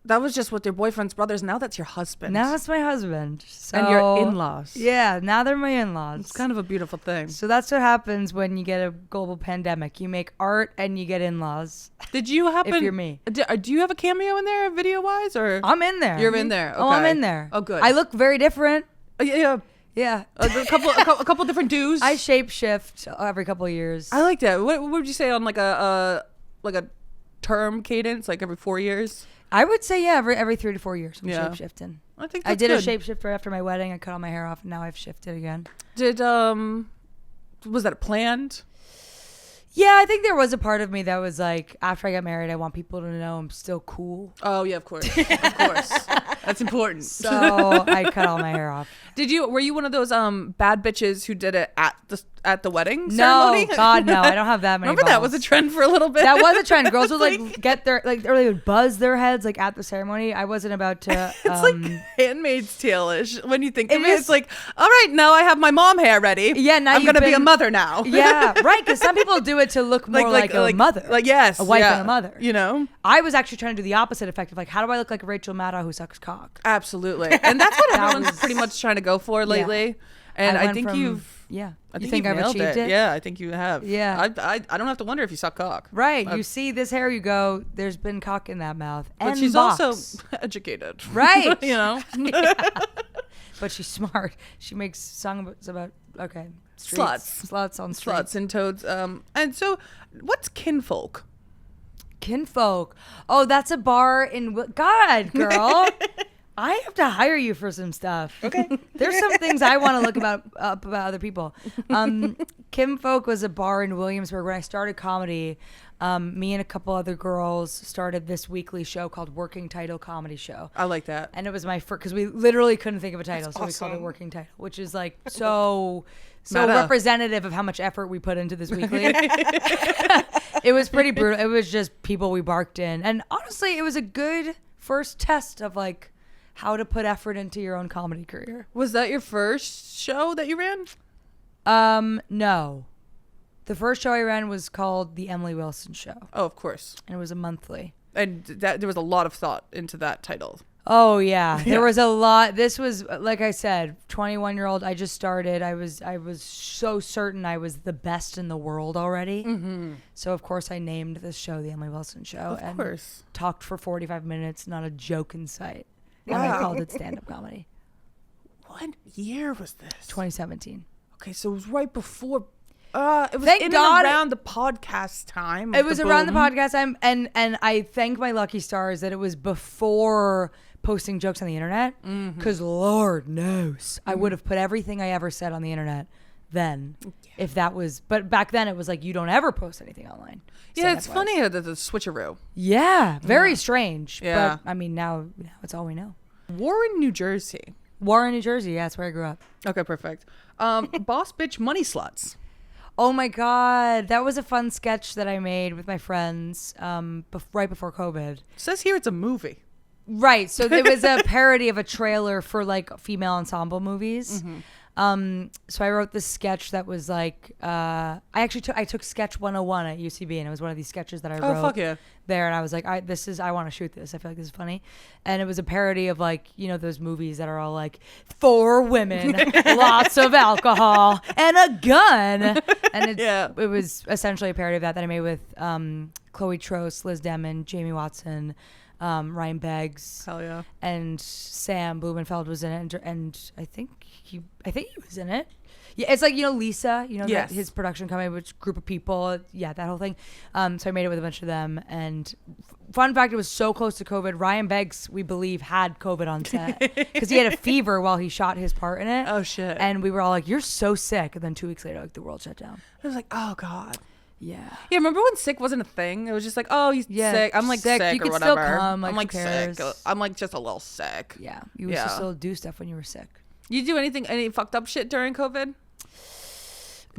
[SPEAKER 3] was just with your boyfriend's brothers. Now that's your husband.
[SPEAKER 2] Now that's my husband. So,
[SPEAKER 3] and your in-laws.
[SPEAKER 2] Yeah, now they're my in-laws.
[SPEAKER 3] It's kind of a beautiful thing.
[SPEAKER 2] So that's what happens when you get a global pandemic. You make art and you get in-laws.
[SPEAKER 3] Did you happen?
[SPEAKER 2] If you're me.
[SPEAKER 3] Do you have a cameo in there video-wise? Or
[SPEAKER 2] I'm in there.
[SPEAKER 3] You're in there. Okay.
[SPEAKER 2] Oh, I'm in there.
[SPEAKER 3] Oh, good.
[SPEAKER 2] I look very different.
[SPEAKER 3] Yeah.
[SPEAKER 2] Yeah.
[SPEAKER 3] A couple different dues.
[SPEAKER 2] I shape shift every couple of years.
[SPEAKER 3] I like that. What would you say on like a term cadence, like every 4 years?
[SPEAKER 2] I would say, yeah, every 3 to 4 years I'm shape shifting.
[SPEAKER 3] I think
[SPEAKER 2] I
[SPEAKER 3] that's
[SPEAKER 2] did
[SPEAKER 3] good.
[SPEAKER 2] a shape shift right after my wedding. I cut all my hair off and now I've shifted again.
[SPEAKER 3] Was that planned?
[SPEAKER 2] Yeah, I think there was a part of me that was like, after I got married, I want people to know I'm still cool.
[SPEAKER 3] Oh yeah, of course. Of course. That's important.
[SPEAKER 2] So I cut all my hair off.
[SPEAKER 3] Were you one of those bad bitches who did it at the wedding ceremony?
[SPEAKER 2] No, God, no. I don't have that many
[SPEAKER 3] Remember that
[SPEAKER 2] balls.
[SPEAKER 3] was a trend for a little bit?
[SPEAKER 2] That was a trend. Girls would like get their, like, or they would buzz their heads like at the ceremony. I wasn't about to.
[SPEAKER 3] It's like Handmaid's Tale-ish when you think of it.
[SPEAKER 2] is.
[SPEAKER 3] It's like, all right, now I have my mom hair ready.
[SPEAKER 2] Yeah, now
[SPEAKER 3] I'm going to be a mother now.
[SPEAKER 2] Yeah, right. Because some people do it to look more like a mother.
[SPEAKER 3] Like, yes.
[SPEAKER 2] A wife
[SPEAKER 3] yeah,
[SPEAKER 2] and a mother.
[SPEAKER 3] You know?
[SPEAKER 2] I was actually trying to do the opposite effect of like, how do I look like Rachel Maddow who sucks cock?
[SPEAKER 3] Absolutely. And that's what
[SPEAKER 2] That
[SPEAKER 3] everyone's
[SPEAKER 2] was-
[SPEAKER 3] pretty much trying to go for lately. And I think you've...
[SPEAKER 2] Yeah.
[SPEAKER 3] I
[SPEAKER 2] You think I've
[SPEAKER 3] nailed
[SPEAKER 2] achieved it?
[SPEAKER 3] Yeah, I think you have.
[SPEAKER 2] Yeah.
[SPEAKER 3] I don't have to wonder if you suck cock.
[SPEAKER 2] Right. You see this hair, you go, there's been cock in that mouth.
[SPEAKER 3] But
[SPEAKER 2] And
[SPEAKER 3] she's
[SPEAKER 2] box.
[SPEAKER 3] also educated.
[SPEAKER 2] Right.
[SPEAKER 3] You know?
[SPEAKER 2] But she's smart. She makes songs about, okay.
[SPEAKER 3] Sluts
[SPEAKER 2] on streets.
[SPEAKER 3] Sluts and toads. And so, what's kinfolk?
[SPEAKER 2] Kinfolk. Oh, that's a bar in, God, girl. I have to hire you for some stuff.
[SPEAKER 3] Okay.
[SPEAKER 2] There's some things I want to look up about other people. Kinfolk was a bar in Williamsburg. When I started comedy, me and a couple other girls started this weekly show called Working Title Comedy Show.
[SPEAKER 3] I like that.
[SPEAKER 2] And it was my first, because we literally couldn't think of a title,
[SPEAKER 3] That's
[SPEAKER 2] so we called it
[SPEAKER 3] awesome.
[SPEAKER 2] Working Title, which is like so
[SPEAKER 3] Meta.
[SPEAKER 2] representative of how much effort we put into this weekly. It was pretty brutal. It was just people we barked in. And honestly, it was a good first test of like how to put effort into your own comedy career.
[SPEAKER 3] Was that your first show that you ran?
[SPEAKER 2] No. The first show I ran was called The Emily Wilson Show.
[SPEAKER 3] Oh, of course.
[SPEAKER 2] And it was a monthly.
[SPEAKER 3] And there was a lot of thought into that title.
[SPEAKER 2] Oh yeah. There was a lot. This was, like I said, 21-year-old. I just started. I was so certain I was the best in the world already. Mm-hmm. So of course I named this show The Emily Wilson Show.
[SPEAKER 3] Of course.
[SPEAKER 2] Talked for 45 minutes, not a joke in sight. And
[SPEAKER 3] Wow.
[SPEAKER 2] I called it stand-up comedy.
[SPEAKER 3] What year was this?
[SPEAKER 2] 2017.
[SPEAKER 3] Okay, so it was right before. It was
[SPEAKER 2] Thank
[SPEAKER 3] in
[SPEAKER 2] God.
[SPEAKER 3] and around the podcast time.
[SPEAKER 2] It was around the
[SPEAKER 3] boom.
[SPEAKER 2] podcast time, and I thank my lucky stars that it was before posting jokes on the internet, because Lord knows I would have put everything I ever said on the internet then, if that was. But back then it was like you don't ever post anything online.
[SPEAKER 3] Yeah, it's
[SPEAKER 2] stand-up-wise.
[SPEAKER 3] funny the switcheroo.
[SPEAKER 2] Yeah, very strange.
[SPEAKER 3] Yeah.
[SPEAKER 2] But I mean, now it's all we know.
[SPEAKER 3] Warren, New Jersey.
[SPEAKER 2] Warren, New Jersey. Yeah, that's where I grew up.
[SPEAKER 3] Okay, perfect. Boss bitch money sluts.
[SPEAKER 2] Oh my God, that was a fun sketch that I made with my friends right before COVID.
[SPEAKER 3] Says here it's a movie.
[SPEAKER 2] Right. So it was a parody of a trailer for like female ensemble movies. So I wrote this sketch that was like, I took sketch 101 at UCB, and it was one of these sketches that I wrote
[SPEAKER 3] fuck yeah.
[SPEAKER 2] there. And I was like, I want to shoot this. I feel like this is funny. And it was a parody of like, you know, those movies that are all like 4 women, lots of alcohol and a gun. And it was essentially a parody of that I made with, Chloe Trost, Liz Demon, Jamie Watson, Ryan Beggs.
[SPEAKER 3] Hell yeah.
[SPEAKER 2] And Sam Blumenfeld was in it, and I think he was in it. Yeah, it's like, Lisa,
[SPEAKER 3] Yes.
[SPEAKER 2] his production company, which group of people, that whole thing. So I made it with a bunch of them. And fun fact, it was so close to COVID. Ryan Beggs, we believe, had COVID on set because he had a fever while he shot his part in it.
[SPEAKER 3] Oh, shit.
[SPEAKER 2] And we were all like, "You're so sick." And then 2 weeks later, like, the world shut down.
[SPEAKER 3] I was like, oh, God.
[SPEAKER 2] Yeah.
[SPEAKER 3] Yeah, remember when sick wasn't a thing? It was just like, oh, he's sick. I'm like sick
[SPEAKER 2] You
[SPEAKER 3] or
[SPEAKER 2] could
[SPEAKER 3] whatever.
[SPEAKER 2] still come. Like,
[SPEAKER 3] I'm like
[SPEAKER 2] who
[SPEAKER 3] sick.
[SPEAKER 2] cares?
[SPEAKER 3] I'm like just a little sick.
[SPEAKER 2] Yeah. You used to still do stuff when you were sick.
[SPEAKER 3] You do any fucked up shit during COVID?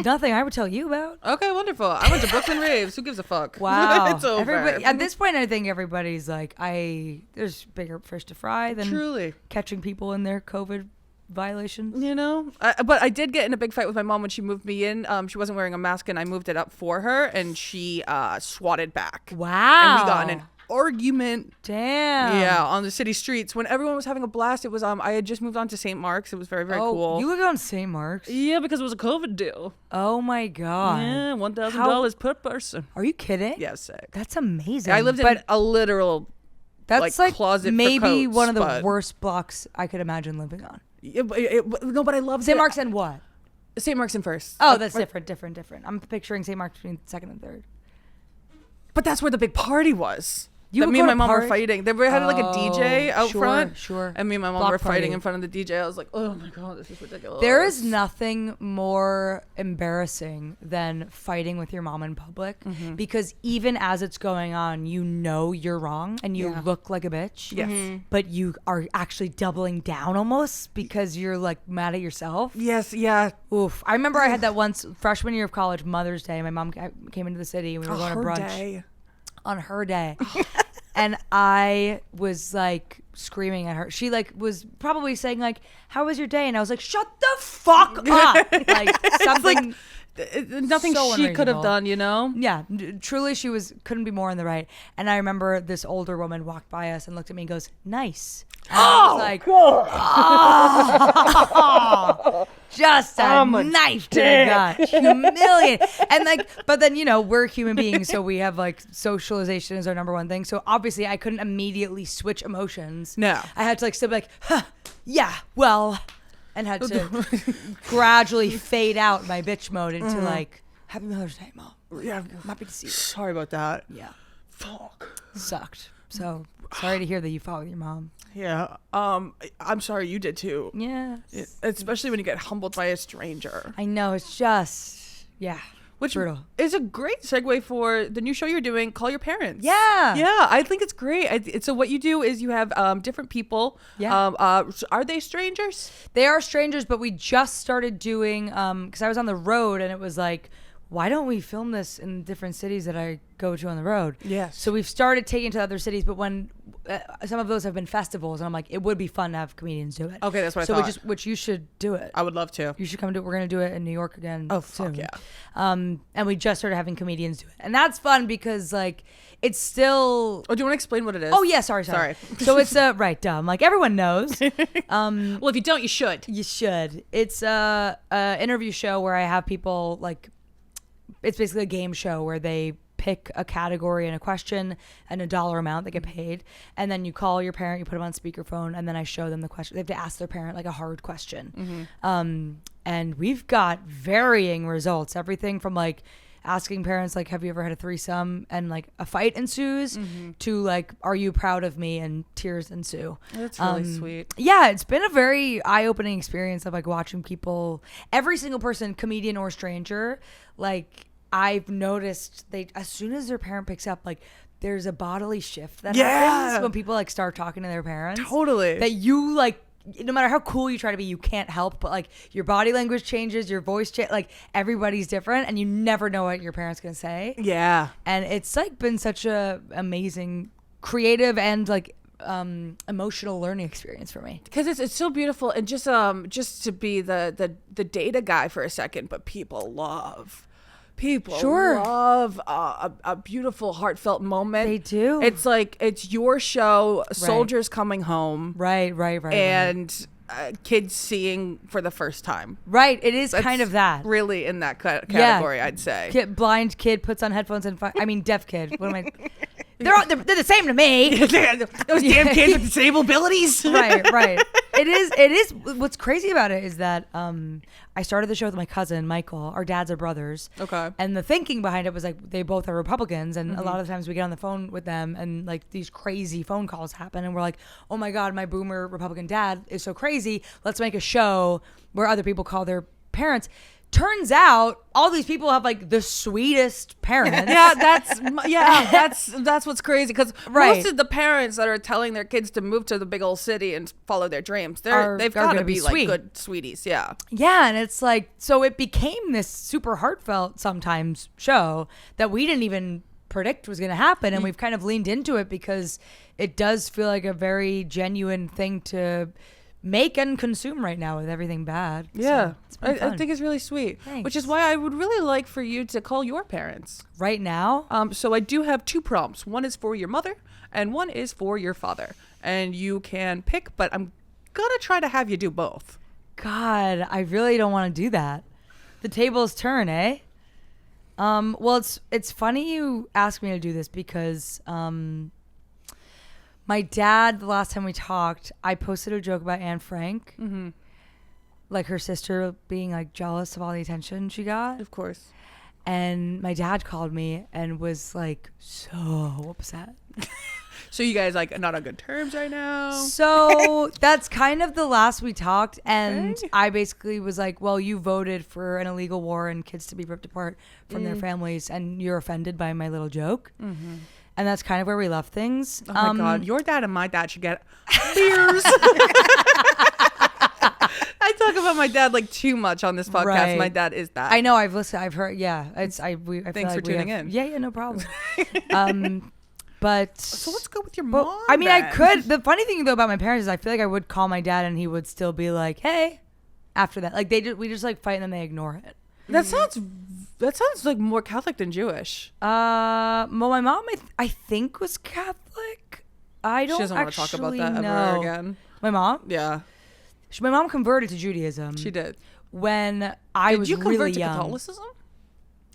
[SPEAKER 2] Nothing I would tell you about.
[SPEAKER 3] Okay, wonderful. I went to Brooklyn Raves. Who gives a fuck?
[SPEAKER 2] Wow.
[SPEAKER 3] It's over.
[SPEAKER 2] At this point, I think everybody's like, there's bigger fish to fry than
[SPEAKER 3] Truly
[SPEAKER 2] catching people in their COVID violations.
[SPEAKER 3] But I did get in a big fight with my mom when she moved me in. She wasn't wearing a mask, and I moved it up for her, and she swatted back.
[SPEAKER 2] Wow.
[SPEAKER 3] And we got in an argument.
[SPEAKER 2] Damn.
[SPEAKER 3] Yeah, on the city streets when everyone was having a blast. It was I had just moved on to St. Mark's. It was very, very cool.
[SPEAKER 2] You lived on St. Mark's?
[SPEAKER 1] Yeah, because it was a COVID deal.
[SPEAKER 2] Oh my God.
[SPEAKER 1] Yeah, $1,000 per person.
[SPEAKER 2] Are you kidding?
[SPEAKER 3] Yeah, sick.
[SPEAKER 2] That's amazing.
[SPEAKER 3] I lived in a literal
[SPEAKER 2] that's
[SPEAKER 3] like closet
[SPEAKER 2] maybe
[SPEAKER 3] for coats,
[SPEAKER 2] one of the
[SPEAKER 3] but-
[SPEAKER 2] worst blocks I could imagine living on.
[SPEAKER 3] No, but I loved
[SPEAKER 2] St.
[SPEAKER 3] it.
[SPEAKER 2] Mark's and what?
[SPEAKER 3] St. Mark's in first.
[SPEAKER 2] Oh, that's different. I'm picturing St. Mark's between second and third.
[SPEAKER 3] But that's where the big party was.
[SPEAKER 2] You
[SPEAKER 3] that
[SPEAKER 2] would
[SPEAKER 3] me
[SPEAKER 2] go
[SPEAKER 3] and my
[SPEAKER 2] to
[SPEAKER 3] mom were
[SPEAKER 2] party-
[SPEAKER 3] fighting. They had like a DJ out
[SPEAKER 2] sure,
[SPEAKER 3] front.
[SPEAKER 2] Sure.
[SPEAKER 3] And me and my mom
[SPEAKER 2] Block
[SPEAKER 3] were fighting
[SPEAKER 2] party.
[SPEAKER 3] in front of the DJ. I was like, oh my God, this is ridiculous.
[SPEAKER 2] There is nothing more embarrassing than fighting with your mom in public because even as it's going on, you're wrong and you look like a bitch.
[SPEAKER 3] Yes.
[SPEAKER 2] But you are actually doubling down almost because you're like mad at yourself.
[SPEAKER 3] Yes, yeah.
[SPEAKER 2] Oof. I remember I had that once freshman year of college, Mother's Day. My mom came into the city and we were going to
[SPEAKER 3] Her
[SPEAKER 2] brunch
[SPEAKER 3] day.
[SPEAKER 2] on her day. And I was like screaming at her. She like was probably saying like, "How was your day?" And I was like, "Shut the fuck up!" Like something.
[SPEAKER 3] Nothing
[SPEAKER 2] so
[SPEAKER 3] she could have
[SPEAKER 2] unreasonable.
[SPEAKER 3] done,
[SPEAKER 2] Yeah, truly, she couldn't be more in the right. And I remember this older woman walked by us and looked at me and goes, "Nice." And I was like, oh, just a knife to the gut, humiliating. And like, but then we're human beings, so we have like socialization is our number one thing. So obviously, I couldn't immediately switch emotions.
[SPEAKER 3] No,
[SPEAKER 2] I had to like still be like, huh, yeah, well, and had to gradually fade out my bitch mode into like, Happy Mother's Day, Mom.
[SPEAKER 3] Yeah,
[SPEAKER 2] I'm happy to see you.
[SPEAKER 3] Sorry about that.
[SPEAKER 2] Yeah,
[SPEAKER 3] Fuck.
[SPEAKER 2] sucked. So sorry to hear that you fought with your mom.
[SPEAKER 3] Yeah. I'm sorry you did too.
[SPEAKER 2] Yeah.
[SPEAKER 3] Especially when you get humbled by a stranger.
[SPEAKER 2] I know, it's just
[SPEAKER 3] Which
[SPEAKER 2] brutal.
[SPEAKER 3] is a great segue for the new show you're doing, Call Your Parents.
[SPEAKER 2] Yeah.
[SPEAKER 3] Yeah, I think it's great. So what you do is you have different people.
[SPEAKER 2] Yeah.
[SPEAKER 3] Are they strangers?
[SPEAKER 2] They are strangers, but we just started doing because I was on the road and it was like, why don't we film this in different cities that I go to on the road?
[SPEAKER 3] Yes.
[SPEAKER 2] So we've started taking to other cities, but when some of those have been festivals, and I'm like, it would be fun to have comedians do it.
[SPEAKER 3] Okay, that's what I
[SPEAKER 2] thought.
[SPEAKER 3] thought.
[SPEAKER 2] Which you should do it.
[SPEAKER 3] I would love to.
[SPEAKER 2] You should come do it. We're gonna do it in New York again.
[SPEAKER 3] Oh,
[SPEAKER 2] soon.
[SPEAKER 3] fuck yeah.
[SPEAKER 2] And we just started having comedians do it, and that's fun because like it's still.
[SPEAKER 3] Oh, do you want to explain what it is?
[SPEAKER 2] Oh yeah, sorry. So it's right, dumb. Like everyone knows.
[SPEAKER 1] Well, if you don't, you should.
[SPEAKER 2] You should. It's a interview show where I have people like. It's basically a game show where they pick a category and a question and a dollar amount. They get paid, and then you call your parent, you put them on speakerphone, and then I show them the question. They have to ask their parent like a hard question. And we've got varying results. Everything from like asking parents like, have you ever had a threesome, and like a fight ensues, to like, are you proud of me, and tears ensue.
[SPEAKER 3] That's really sweet.
[SPEAKER 2] Yeah, it's been a very eye-opening experience of like watching people, every single person, comedian or stranger, like I've noticed they, as soon as their parent picks up, like there's a bodily shift that happens when people like start talking to their parents.
[SPEAKER 3] Totally.
[SPEAKER 2] That you like, no matter how cool you try to be, you can't help but like your body language changes, your voice like everybody's different, and you never know what your parents gonna say.
[SPEAKER 3] Yeah.
[SPEAKER 2] And it's like been such a amazing, creative and like emotional learning experience for me.
[SPEAKER 3] Because it's so beautiful, and just to be the data guy for a second, but people love a beautiful heartfelt moment.
[SPEAKER 2] They do.
[SPEAKER 3] It's like it's your show, soldiers coming home,
[SPEAKER 2] Right.
[SPEAKER 3] and kids seeing for the first time.
[SPEAKER 2] Right. It is kind of that.
[SPEAKER 3] Really in that category, I'd say.
[SPEAKER 2] Blind kid puts on headphones and deaf kid. What am I? They're the same to me.
[SPEAKER 3] Those damn kids with disabled abilities.
[SPEAKER 2] Right. It is. What's crazy about it is that I started the show with my cousin Michael. Our dads are brothers.
[SPEAKER 3] Okay.
[SPEAKER 2] And the thinking behind it was like they both are Republicans, and a lot of the times we get on the phone with them, and like these crazy phone calls happen, and we're like, oh my god, my boomer Republican dad is so crazy. Let's make a show where other people call their parents. Turns out all these people have like the sweetest parents.
[SPEAKER 3] That's what's crazy, because most of the parents that are telling their kids to move to the big old city and follow their dreams, they've got to be like good sweeties. Yeah,
[SPEAKER 2] and it's like, so it became this super heartfelt sometimes show that we didn't even predict was going to happen, and we've kind of leaned into it because it does feel like a very genuine thing to make and consume right now with everything bad.
[SPEAKER 3] Yeah.
[SPEAKER 2] So
[SPEAKER 3] I think it's really sweet.
[SPEAKER 2] Thanks.
[SPEAKER 3] Which is why I would really like for you to call your parents.
[SPEAKER 2] Right now?
[SPEAKER 3] So I do have 2 prompts. One is for your mother and one is for your father. And you can pick, but I'm going to try to have you do both.
[SPEAKER 2] God, I really don't want to do that. The tables turn, eh? Well, it's funny you ask me to do this because my dad, the last time we talked, I posted a joke about Anne Frank. Mm-hmm. Like her sister being like jealous of all the attention she got.
[SPEAKER 3] Of course.
[SPEAKER 2] And my dad called me and was like so upset.
[SPEAKER 3] So you guys like not on good terms right now?
[SPEAKER 2] So that's kind of the last we talked. And
[SPEAKER 3] Okay.
[SPEAKER 2] I basically was like, well, you voted for an illegal war and kids to be ripped apart from their families, and you're offended by my little joke. Mm-hmm. And that's kind of where we left things.
[SPEAKER 3] Oh my God. Your dad and my dad should get beers. I talk about my dad like too much on this podcast.
[SPEAKER 2] Right.
[SPEAKER 3] My dad is that.
[SPEAKER 2] I know. I've listened. I've heard. Yeah. I feel
[SPEAKER 3] Thanks for
[SPEAKER 2] like we
[SPEAKER 3] tuning
[SPEAKER 2] have-
[SPEAKER 3] in.
[SPEAKER 2] Yeah. No problem. But
[SPEAKER 3] So let's go with your mom.
[SPEAKER 2] I mean, I
[SPEAKER 3] then.
[SPEAKER 2] could. The funny thing though about my parents is I feel like I would call my dad and he would still be like, "Hey," after that. Like we just like fight and then they ignore it.
[SPEAKER 3] That sounds like more Catholic than Jewish.
[SPEAKER 2] Well, my mom I think was Catholic. I don't.
[SPEAKER 3] She doesn't want to talk about that
[SPEAKER 2] know.
[SPEAKER 3] ever again.
[SPEAKER 2] My mom.
[SPEAKER 3] Yeah,
[SPEAKER 2] My mom converted to Judaism.
[SPEAKER 3] she did.
[SPEAKER 2] When I was
[SPEAKER 3] Did you convert
[SPEAKER 2] really
[SPEAKER 3] to
[SPEAKER 2] young.
[SPEAKER 3] Catholicism?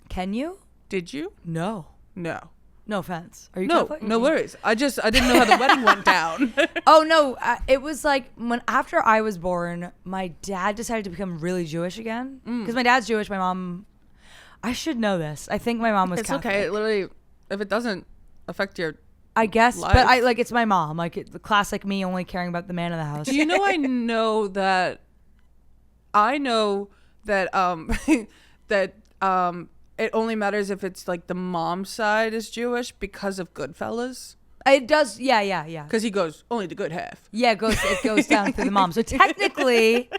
[SPEAKER 2] Can you?
[SPEAKER 3] Did you?
[SPEAKER 2] No.
[SPEAKER 3] No.
[SPEAKER 2] No offense. Are you
[SPEAKER 3] No,
[SPEAKER 2] Catholic?
[SPEAKER 3] no worries. I didn't know how the wedding went down.
[SPEAKER 2] Oh no! It was like after I was born, my dad decided to become really Jewish again. Because my dad's Jewish, my mom. I should know this. I think my mom was
[SPEAKER 3] It's
[SPEAKER 2] Catholic.
[SPEAKER 3] okay. If it doesn't affect your.
[SPEAKER 2] I guess,
[SPEAKER 3] life.
[SPEAKER 2] but it's my mom. Like the classic me only caring about the man in the house.
[SPEAKER 3] Do you know? I know that it only matters if it's like the mom's side is Jewish because of Goodfellas.
[SPEAKER 2] It does. Yeah.
[SPEAKER 3] Because he goes only the good half.
[SPEAKER 2] Yeah, it goes down through the mom. So technically,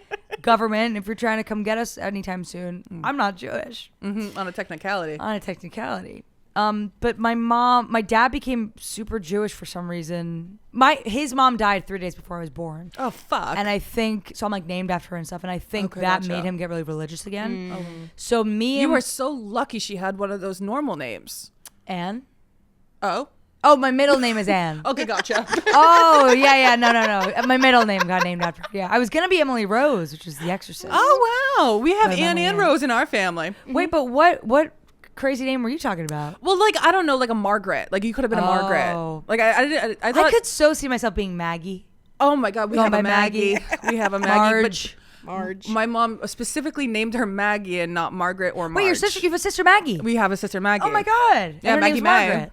[SPEAKER 2] government, if you're trying to come get us anytime soon, I'm not Jewish.
[SPEAKER 3] On a technicality.
[SPEAKER 2] On a technicality. But my dad became super Jewish for some reason. His mom died 3 days before I was born.
[SPEAKER 3] Oh fuck.
[SPEAKER 2] And I think, so I'm like named after her and stuff. And I think
[SPEAKER 3] Okay,
[SPEAKER 2] that
[SPEAKER 3] gotcha.
[SPEAKER 2] made him get really religious again. So me
[SPEAKER 3] You
[SPEAKER 2] and
[SPEAKER 3] were so lucky she had one of those normal names.
[SPEAKER 2] Anne.
[SPEAKER 3] Oh.
[SPEAKER 2] Oh, my middle name is Anne.
[SPEAKER 3] Okay, gotcha.
[SPEAKER 2] Oh, yeah. No. My middle name got named after her. Yeah. I was going to be Emily Rose, which is The Exorcist.
[SPEAKER 3] Oh wow, we have
[SPEAKER 2] But
[SPEAKER 3] Anne and
[SPEAKER 2] Emily Ann.
[SPEAKER 3] Rose in our family.
[SPEAKER 2] Wait, but what crazy name were you talking about?
[SPEAKER 3] Well, like I don't know, like a Margaret. Like you could have been a Margaret.
[SPEAKER 2] Oh.
[SPEAKER 3] Like I thought.
[SPEAKER 2] I could so see myself being Maggie.
[SPEAKER 3] Oh my God, we
[SPEAKER 2] Going
[SPEAKER 3] have a
[SPEAKER 2] by
[SPEAKER 3] Maggie.
[SPEAKER 2] Maggie.
[SPEAKER 3] We have a Maggie.
[SPEAKER 2] Marge.
[SPEAKER 3] But my mom specifically named her Maggie and not Margaret or Marge.
[SPEAKER 2] Wait, you have a sister Maggie.
[SPEAKER 3] We have a sister Maggie.
[SPEAKER 2] Oh my God. And
[SPEAKER 3] Yeah,
[SPEAKER 2] her
[SPEAKER 3] Maggie
[SPEAKER 2] name's
[SPEAKER 3] May.
[SPEAKER 2] Margaret.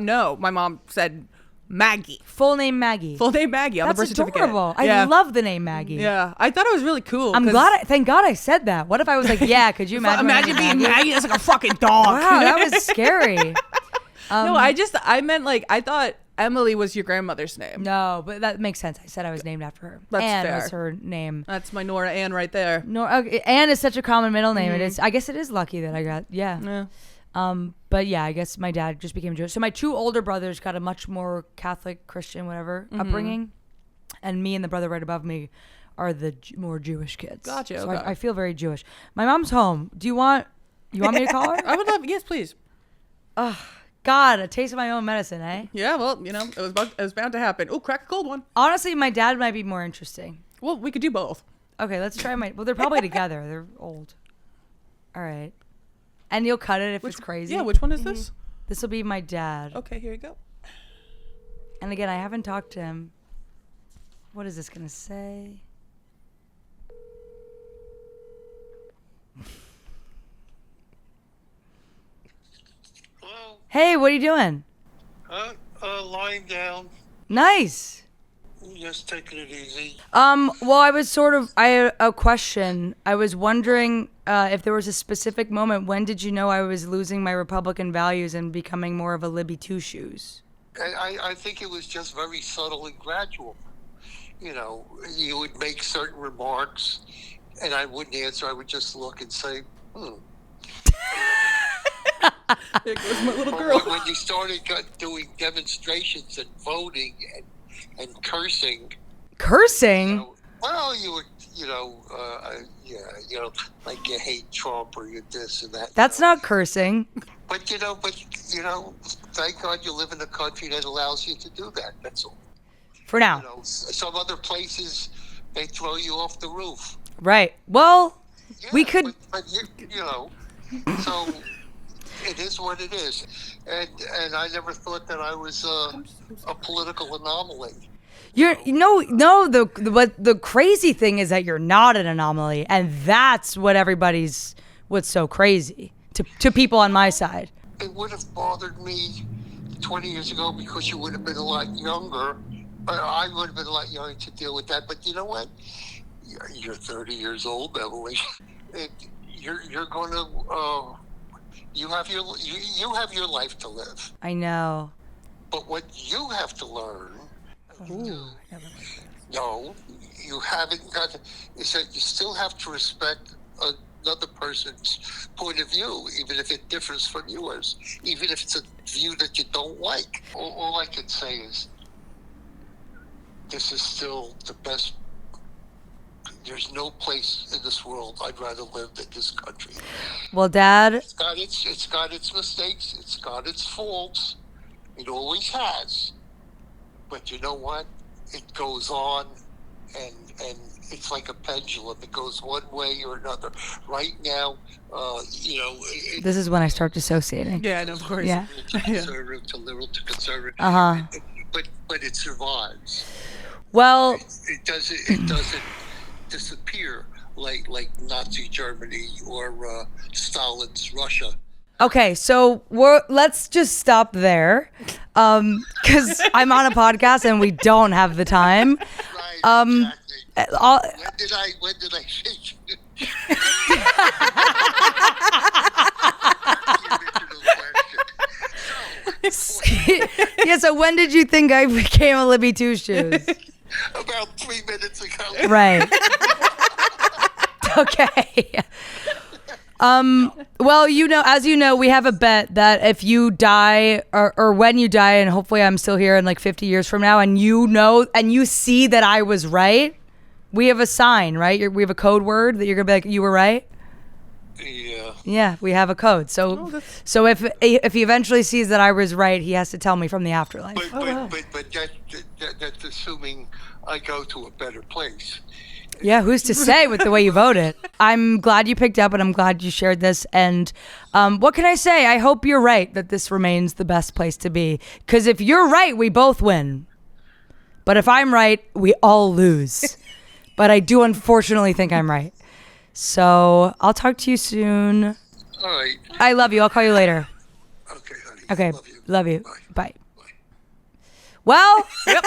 [SPEAKER 3] No, my mom said Maggie.
[SPEAKER 2] Full name Maggie.
[SPEAKER 3] Full name Maggie on
[SPEAKER 2] That's
[SPEAKER 3] the birth certificate.
[SPEAKER 2] adorable.
[SPEAKER 3] Yeah.
[SPEAKER 2] I love the name Maggie.
[SPEAKER 3] Yeah, I thought it was really cool.
[SPEAKER 2] I'm
[SPEAKER 3] 'cause-
[SPEAKER 2] glad. Thank God I said that. What if I was like, yeah? Could you imagine? my
[SPEAKER 3] Imagine
[SPEAKER 2] name
[SPEAKER 3] being
[SPEAKER 2] is
[SPEAKER 3] Maggie. That's like a fucking dog.
[SPEAKER 2] Wow, that was scary.
[SPEAKER 3] No, I meant like I thought Emily was your grandmother's name.
[SPEAKER 2] No, but that makes sense. I said I was named after her.
[SPEAKER 3] That's
[SPEAKER 2] Anne
[SPEAKER 3] fair.
[SPEAKER 2] was her name.
[SPEAKER 3] That's my Nora Ann right there.
[SPEAKER 2] No, okay, Anne is such a common middle name. It is. I guess it is lucky that I got. Yeah.
[SPEAKER 3] Yeah.
[SPEAKER 2] But yeah, I guess my dad just became Jewish. So my 2 older brothers got a much more Catholic, Christian, whatever upbringing, and me and the brother right above me are the more Jewish kids.
[SPEAKER 3] Gotcha,
[SPEAKER 2] So
[SPEAKER 3] okay.
[SPEAKER 2] I feel very Jewish. My mom's home. Do you want me to call her?
[SPEAKER 3] I would love. Yes, please.
[SPEAKER 2] God, a taste of my own medicine, eh?
[SPEAKER 3] Yeah. Well, it was bound to happen. Oh, crack a cold one.
[SPEAKER 2] Honestly, my dad might be more interesting.
[SPEAKER 3] Well, we could do both.
[SPEAKER 2] Okay, let's try well, they're probably together. They're old. All right. And you'll cut it if it's crazy.
[SPEAKER 3] Yeah. Which one is this?
[SPEAKER 2] This will be my dad.
[SPEAKER 3] Okay, here you go.
[SPEAKER 2] And again, I haven't talked to him. What is this going to say?
[SPEAKER 4] Hello.
[SPEAKER 2] Hey, what are you doing?
[SPEAKER 4] Lying down.
[SPEAKER 2] Nice.
[SPEAKER 4] Just taking it easy.
[SPEAKER 2] Well, I had a question. I was wondering if there was a specific moment. When did you know I was losing my Republican values and becoming more of a Libby Tooshoes?
[SPEAKER 4] I think it was just very subtle and gradual. You know, you would make certain remarks, and I wouldn't answer. I would just look and say,
[SPEAKER 3] There goes my little
[SPEAKER 4] But
[SPEAKER 3] girl.
[SPEAKER 4] when you started doing demonstrations and voting and cursing,
[SPEAKER 2] Cursing?
[SPEAKER 4] well, you were, like you hate Trump or you this and that.
[SPEAKER 2] That's not cursing.
[SPEAKER 4] But thank God you live in a country that allows you to do that. That's all.
[SPEAKER 2] For now.
[SPEAKER 4] Some other places they throw you off the roof.
[SPEAKER 2] Right. Well,
[SPEAKER 4] Yeah,
[SPEAKER 2] we could.
[SPEAKER 4] but so it is what it is, and I never thought that I was a political anomaly.
[SPEAKER 2] The crazy thing is that you're not an anomaly, and that's what's so crazy to people on my side.
[SPEAKER 4] It would have bothered me 20 years ago because you would have been a lot younger. I would have been a lot younger to deal with that. But you know what? You're 30 years old, Emily. You're going to you have your life to live.
[SPEAKER 2] I know.
[SPEAKER 4] But what you have to learn. No, you haven't got. Is that you still have to respect another person's point of view, even if it differs from yours, even if it's a view that you don't like. All I can say is, this is still the best. There's no place in this world I'd rather live than this country.
[SPEAKER 2] Well, Dad.
[SPEAKER 4] It's got its mistakes. It's got its faults. It always has. But you know what? It goes on, and it's like a pendulum. It goes one way or another. Right now,
[SPEAKER 2] This is when I start dissociating.
[SPEAKER 3] Yeah, no, of course.
[SPEAKER 2] Yeah.
[SPEAKER 4] to conservative to liberal to conservative. But it survives.
[SPEAKER 2] Well,
[SPEAKER 4] It doesn't disappear like Nazi Germany or Stalin's Russia.
[SPEAKER 2] okay, so let's just stop there, because I'm on a podcast and we don't have the time.
[SPEAKER 4] Right, exactly. When did I shake you?
[SPEAKER 2] Yeah, so when did you think I became a Libby Tooshoes?
[SPEAKER 4] About 3 minutes ago.
[SPEAKER 2] Right. Okay. Well, as you know, we have a bet that if you die or when you die, and hopefully I'm still here in like 50 years from now, and you see that I was right, we have a sign, right? We have a code word that you're going to be like, you were right?
[SPEAKER 4] Yeah.
[SPEAKER 2] Yeah, we have a code. So if he eventually sees that I was right, he has to tell me from the afterlife.
[SPEAKER 4] But that's assuming I go to a better place.
[SPEAKER 2] Yeah, who's to say with the way you voted? I'm glad you picked up, and I'm glad you shared this. And what can I say? I hope you're right that this remains the best place to be. Because if you're right, we both win. But if I'm right, we all lose. But I do unfortunately think I'm right. So I'll talk to you soon.
[SPEAKER 4] All right.
[SPEAKER 2] I love you. I'll call you later.
[SPEAKER 4] Okay, honey.
[SPEAKER 2] Okay.
[SPEAKER 4] Love you.
[SPEAKER 2] Bye. Well,
[SPEAKER 3] Yep.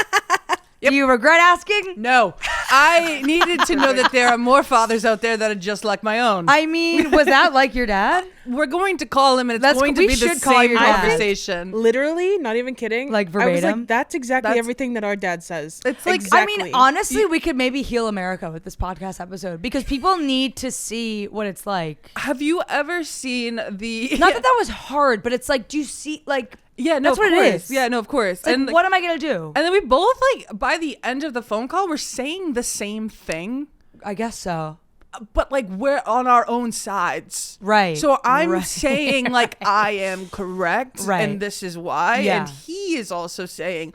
[SPEAKER 2] do you regret asking?
[SPEAKER 3] No, I needed to know that there are more fathers out there that are just like my own.
[SPEAKER 2] I mean, was that like your dad?
[SPEAKER 3] We're going to call him, and it's
[SPEAKER 2] That's-
[SPEAKER 3] going to
[SPEAKER 2] we
[SPEAKER 3] be the
[SPEAKER 2] should call
[SPEAKER 3] same
[SPEAKER 2] your dad.
[SPEAKER 3] conversation.
[SPEAKER 5] Literally, not even kidding.
[SPEAKER 2] Like
[SPEAKER 5] I was
[SPEAKER 2] verbatim?
[SPEAKER 5] like, that's exactly
[SPEAKER 3] That's-
[SPEAKER 5] everything that our dad says.
[SPEAKER 3] It's like-
[SPEAKER 2] I
[SPEAKER 5] exactly.
[SPEAKER 2] mean, honestly, we could maybe heal America with this podcast episode because people need to see what it's like.
[SPEAKER 3] Have you ever seen the?
[SPEAKER 2] Not that was hard, but it's like, do you see, like,
[SPEAKER 3] Yeah, no,
[SPEAKER 2] that's what
[SPEAKER 3] of course.
[SPEAKER 2] it is.
[SPEAKER 3] Yeah, no, of course.
[SPEAKER 2] Like,
[SPEAKER 3] And
[SPEAKER 2] what am I going to do?
[SPEAKER 3] And then we both, like, by the end of the phone call, we're saying the same thing,
[SPEAKER 2] I guess so.
[SPEAKER 3] but like we're on our own sides.
[SPEAKER 2] Right.
[SPEAKER 3] So I'm
[SPEAKER 2] Right.
[SPEAKER 3] saying like I am correct,
[SPEAKER 2] Right.
[SPEAKER 3] and this is why.
[SPEAKER 2] Yeah.
[SPEAKER 3] And he is also saying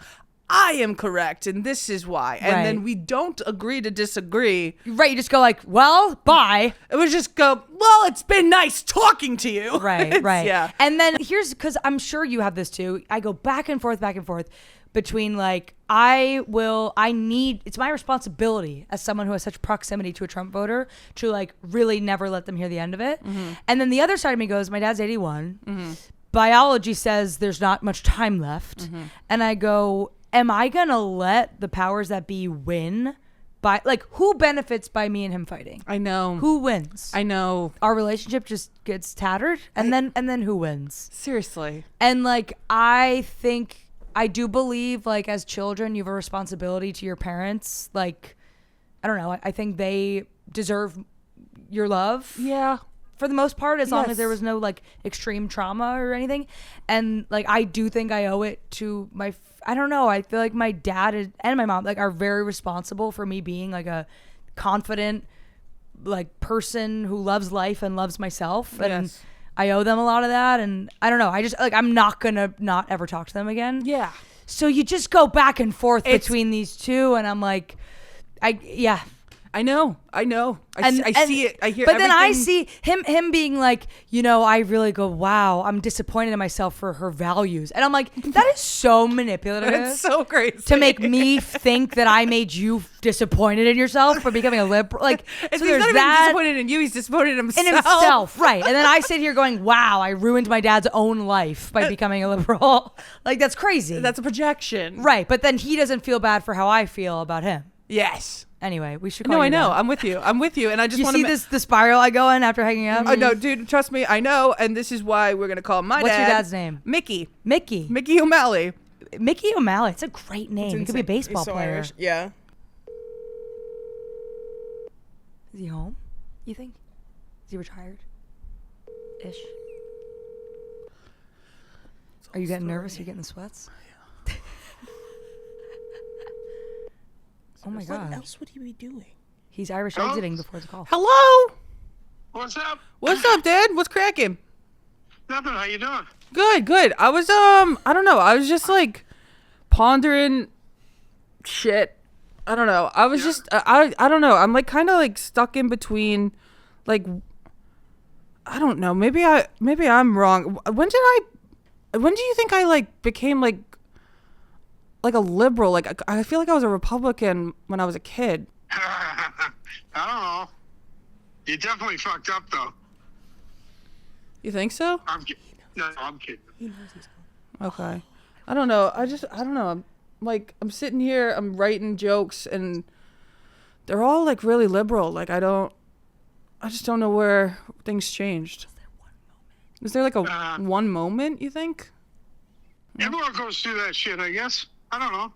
[SPEAKER 3] I am correct and this is why. And
[SPEAKER 2] Right.
[SPEAKER 3] then we don't agree to disagree.
[SPEAKER 2] Right. You just go like, well, bye.
[SPEAKER 3] It would just go, well, it's been nice talking to you.
[SPEAKER 2] Right.
[SPEAKER 3] It's-
[SPEAKER 2] Right.
[SPEAKER 3] Yeah.
[SPEAKER 2] And then here's, because I'm sure you have this too. I go back and forth between like, it's my responsibility as someone who has such proximity to a Trump voter to like really never let them hear the end of it. And then the other side of me goes, my dad's 81. Biology says there's not much time left. And I go, am I going to let the powers that be win? By like, who benefits by me and him fighting?
[SPEAKER 3] I know.
[SPEAKER 2] Who wins?
[SPEAKER 3] I know.
[SPEAKER 2] Our relationship just gets tattered, and then who wins?
[SPEAKER 3] Seriously.
[SPEAKER 2] And like, I do believe like as children you have a responsibility to your parents. Like, I don't know, I think they deserve your love.
[SPEAKER 3] Yeah.
[SPEAKER 2] For the most part, as long
[SPEAKER 3] Yes.
[SPEAKER 2] as there was no like extreme trauma or anything. And like, I do think I owe it to I don't know, I feel like my dad and my mom like are very responsible for me being like a confident like person who loves life and loves myself. And
[SPEAKER 3] Yes.
[SPEAKER 2] I owe them a lot of that. And I don't know, I just like, I'm not gonna not ever talk to them again.
[SPEAKER 3] Yeah.
[SPEAKER 2] So you just go back and forth between these two, and I'm like,
[SPEAKER 3] I know. I see it. I hear
[SPEAKER 2] But then I
[SPEAKER 3] everything.
[SPEAKER 2] see him being like, I really go, wow, I'm disappointed in myself for her values. And I'm like, that is so manipulative.
[SPEAKER 3] It's so crazy.
[SPEAKER 2] To make me think that I made you disappointed in yourself for becoming a liberal. Like,
[SPEAKER 3] He's
[SPEAKER 2] so there's
[SPEAKER 3] not even
[SPEAKER 2] that
[SPEAKER 3] disappointed in you. He's disappointed in himself.
[SPEAKER 2] in himself. Right. And then I sit here going, wow, I ruined my dad's own life by becoming a liberal. Like, that's crazy.
[SPEAKER 3] That's a projection.
[SPEAKER 2] Right. But then he doesn't feel bad for how I feel about him.
[SPEAKER 3] Yes.
[SPEAKER 2] Anyway, we should call
[SPEAKER 3] No,
[SPEAKER 2] you
[SPEAKER 3] I know.
[SPEAKER 2] that.
[SPEAKER 3] I'm with you. And I just
[SPEAKER 2] You
[SPEAKER 3] want
[SPEAKER 2] see
[SPEAKER 3] to.
[SPEAKER 2] the spiral I go in after hanging up?
[SPEAKER 3] Oh no, dude, trust me, I know, and this is why we're gonna call my
[SPEAKER 2] What's
[SPEAKER 3] dad.
[SPEAKER 2] your dad's name?
[SPEAKER 3] Mickey.
[SPEAKER 2] Mickey.
[SPEAKER 3] Mickey O'Malley.
[SPEAKER 2] Mickey O'Malley. It's a great name. He could be a
[SPEAKER 5] Insane.
[SPEAKER 2] baseball
[SPEAKER 5] He's so
[SPEAKER 2] player.
[SPEAKER 5] Irish. Yeah.
[SPEAKER 2] Is he home? You think? Is he retired? Ish. Are you getting nervous? Are you getting the sweats? Oh my
[SPEAKER 5] What
[SPEAKER 2] god.
[SPEAKER 5] else would he be doing?
[SPEAKER 2] He's Irish
[SPEAKER 4] Hello?
[SPEAKER 2] exiting before the call.
[SPEAKER 3] Hello.
[SPEAKER 4] What's up?
[SPEAKER 3] What's up, Dad? What's cracking?
[SPEAKER 4] Nothing. How you doing?
[SPEAKER 3] Good. I was I don't know. I was just like pondering shit. I don't know. I was just I don't know. I'm like kind of like stuck in between like I don't know. Maybe I'm wrong. When do you think I like became like a liberal? Like I feel like I was a Republican when I was a kid.
[SPEAKER 4] I don't know. You definitely fucked up, though.
[SPEAKER 3] You think so?
[SPEAKER 4] I'm kidding. No, I'm kidding.
[SPEAKER 3] Okay. I don't know. I don't know. I'm sitting here, I'm writing jokes, and they're all like really liberal. Like I just don't know where things changed. Is there like a one moment, you think?
[SPEAKER 4] Everyone goes through that shit, I guess. I don't know.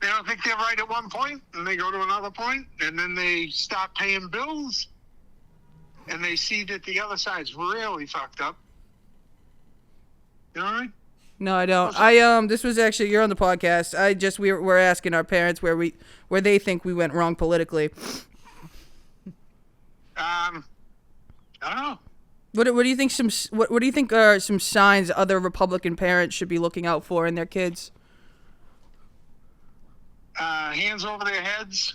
[SPEAKER 4] They don't think they're right at one point, and they go to another point, and then they stop paying bills, and they see that the other side's really fucked up. You know what I mean?
[SPEAKER 3] No, I don't. This was actually, you're on the podcast. We're asking our parents where they think we went wrong politically.
[SPEAKER 4] I don't know.
[SPEAKER 3] What do you think what do you think are some signs other Republican parents should be looking out for in their kids?
[SPEAKER 4] Hands over their heads.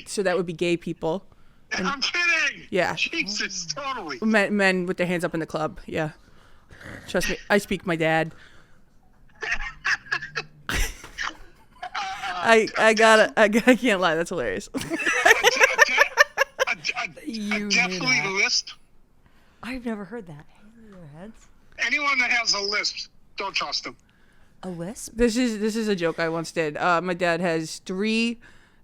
[SPEAKER 3] So that would be gay people.
[SPEAKER 4] I'm kidding.
[SPEAKER 3] Yeah.
[SPEAKER 4] Jesus, totally.
[SPEAKER 3] Men with their hands up in the club. Yeah. Trust me, I speak my dad. I can't lie. That's hilarious.
[SPEAKER 2] You
[SPEAKER 4] Definitely
[SPEAKER 2] knew that.
[SPEAKER 4] lisp.
[SPEAKER 2] I've never heard that. Hands over their heads?
[SPEAKER 4] Anyone that has a lisp, don't trust them.
[SPEAKER 2] A lisp?
[SPEAKER 3] This is a joke I once did. My dad has 3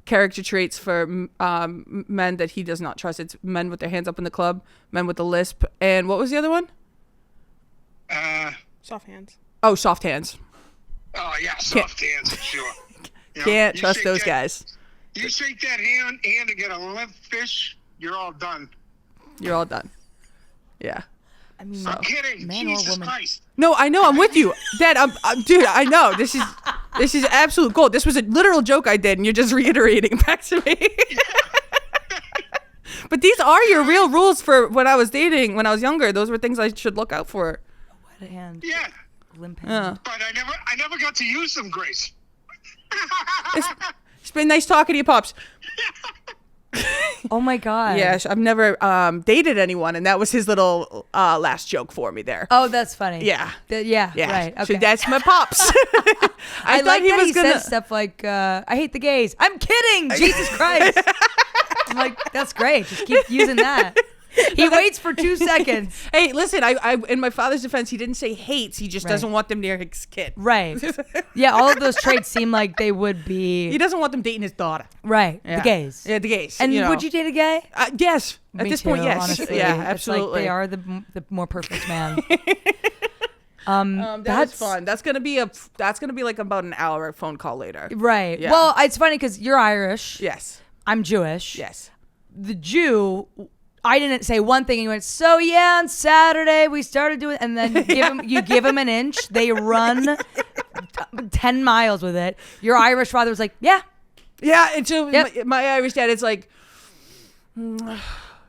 [SPEAKER 3] character traits for men that he does not trust. It's men with their hands up in the club, men with the lisp, and what was the other one?
[SPEAKER 5] Soft hands.
[SPEAKER 3] Oh, soft hands.
[SPEAKER 4] Oh yeah, soft hands, sure. You know,
[SPEAKER 3] Can't
[SPEAKER 4] you
[SPEAKER 3] trust
[SPEAKER 4] shake
[SPEAKER 3] those
[SPEAKER 4] that-
[SPEAKER 3] guys.
[SPEAKER 4] You shake that hand and get a limp fish, you're all done.
[SPEAKER 3] You're all done. Yeah.
[SPEAKER 2] I mean,
[SPEAKER 4] I'm kidding.
[SPEAKER 2] man or
[SPEAKER 4] Jesus
[SPEAKER 2] woman?
[SPEAKER 4] Christ.
[SPEAKER 3] No, I know. I'm with you, Dad. Dude. I know. This is absolute gold. This was a literal joke I did, and you're just reiterating back to me. But these are your real rules for when I was dating, when I was younger. Those were things I should look out for.
[SPEAKER 2] wet hand.
[SPEAKER 4] Yeah.
[SPEAKER 2] limp
[SPEAKER 3] Yeah.
[SPEAKER 2] hand.
[SPEAKER 6] But I never got to use them, Grace.
[SPEAKER 3] It's been nice talking to you, Pops.
[SPEAKER 2] Oh my god.
[SPEAKER 3] Yes, I've never dated anyone, and that was his little last joke for me there.
[SPEAKER 2] Oh, that's funny.
[SPEAKER 3] Yeah.
[SPEAKER 2] Yeah.
[SPEAKER 3] Yeah,
[SPEAKER 2] Right.
[SPEAKER 3] so
[SPEAKER 2] Okay.
[SPEAKER 3] that's my Pops.
[SPEAKER 2] I
[SPEAKER 3] thought
[SPEAKER 2] like that he
[SPEAKER 3] gonna-
[SPEAKER 2] says stuff like, "I hate the gays." I'm kidding. Jesus Christ. I'm like, that's great. Just keep using that. He waits for 2 seconds.
[SPEAKER 3] Hey, listen, I in my father's defense, he didn't say hates. He just
[SPEAKER 2] Right.
[SPEAKER 3] doesn't want them near his kid.
[SPEAKER 2] Right. Yeah. All of those traits seem like they would be.
[SPEAKER 3] He doesn't want them dating his daughter.
[SPEAKER 2] Right.
[SPEAKER 3] Yeah.
[SPEAKER 2] The gays.
[SPEAKER 3] Yeah, the gays.
[SPEAKER 2] And
[SPEAKER 3] you know.
[SPEAKER 2] would you date a gay?
[SPEAKER 3] Yes. At
[SPEAKER 2] Me
[SPEAKER 3] this
[SPEAKER 2] too,
[SPEAKER 3] point, yes.
[SPEAKER 2] honestly.
[SPEAKER 3] Yeah,
[SPEAKER 2] It's
[SPEAKER 3] absolutely.
[SPEAKER 2] like they are the more perfect man.
[SPEAKER 3] That's fun. That's gonna be like about an hour phone call later.
[SPEAKER 2] Right.
[SPEAKER 3] Yeah.
[SPEAKER 2] Well, it's funny because you're Irish.
[SPEAKER 3] Yes.
[SPEAKER 2] I'm Jewish.
[SPEAKER 3] Yes.
[SPEAKER 2] The Jew, I didn't say one thing. He went, so yeah, on Saturday we started doing, and then you give them an inch, they run 10 miles with it. Your Irish father was like, yeah.
[SPEAKER 3] Yeah. And so
[SPEAKER 2] Yep.
[SPEAKER 3] my Irish dad is like,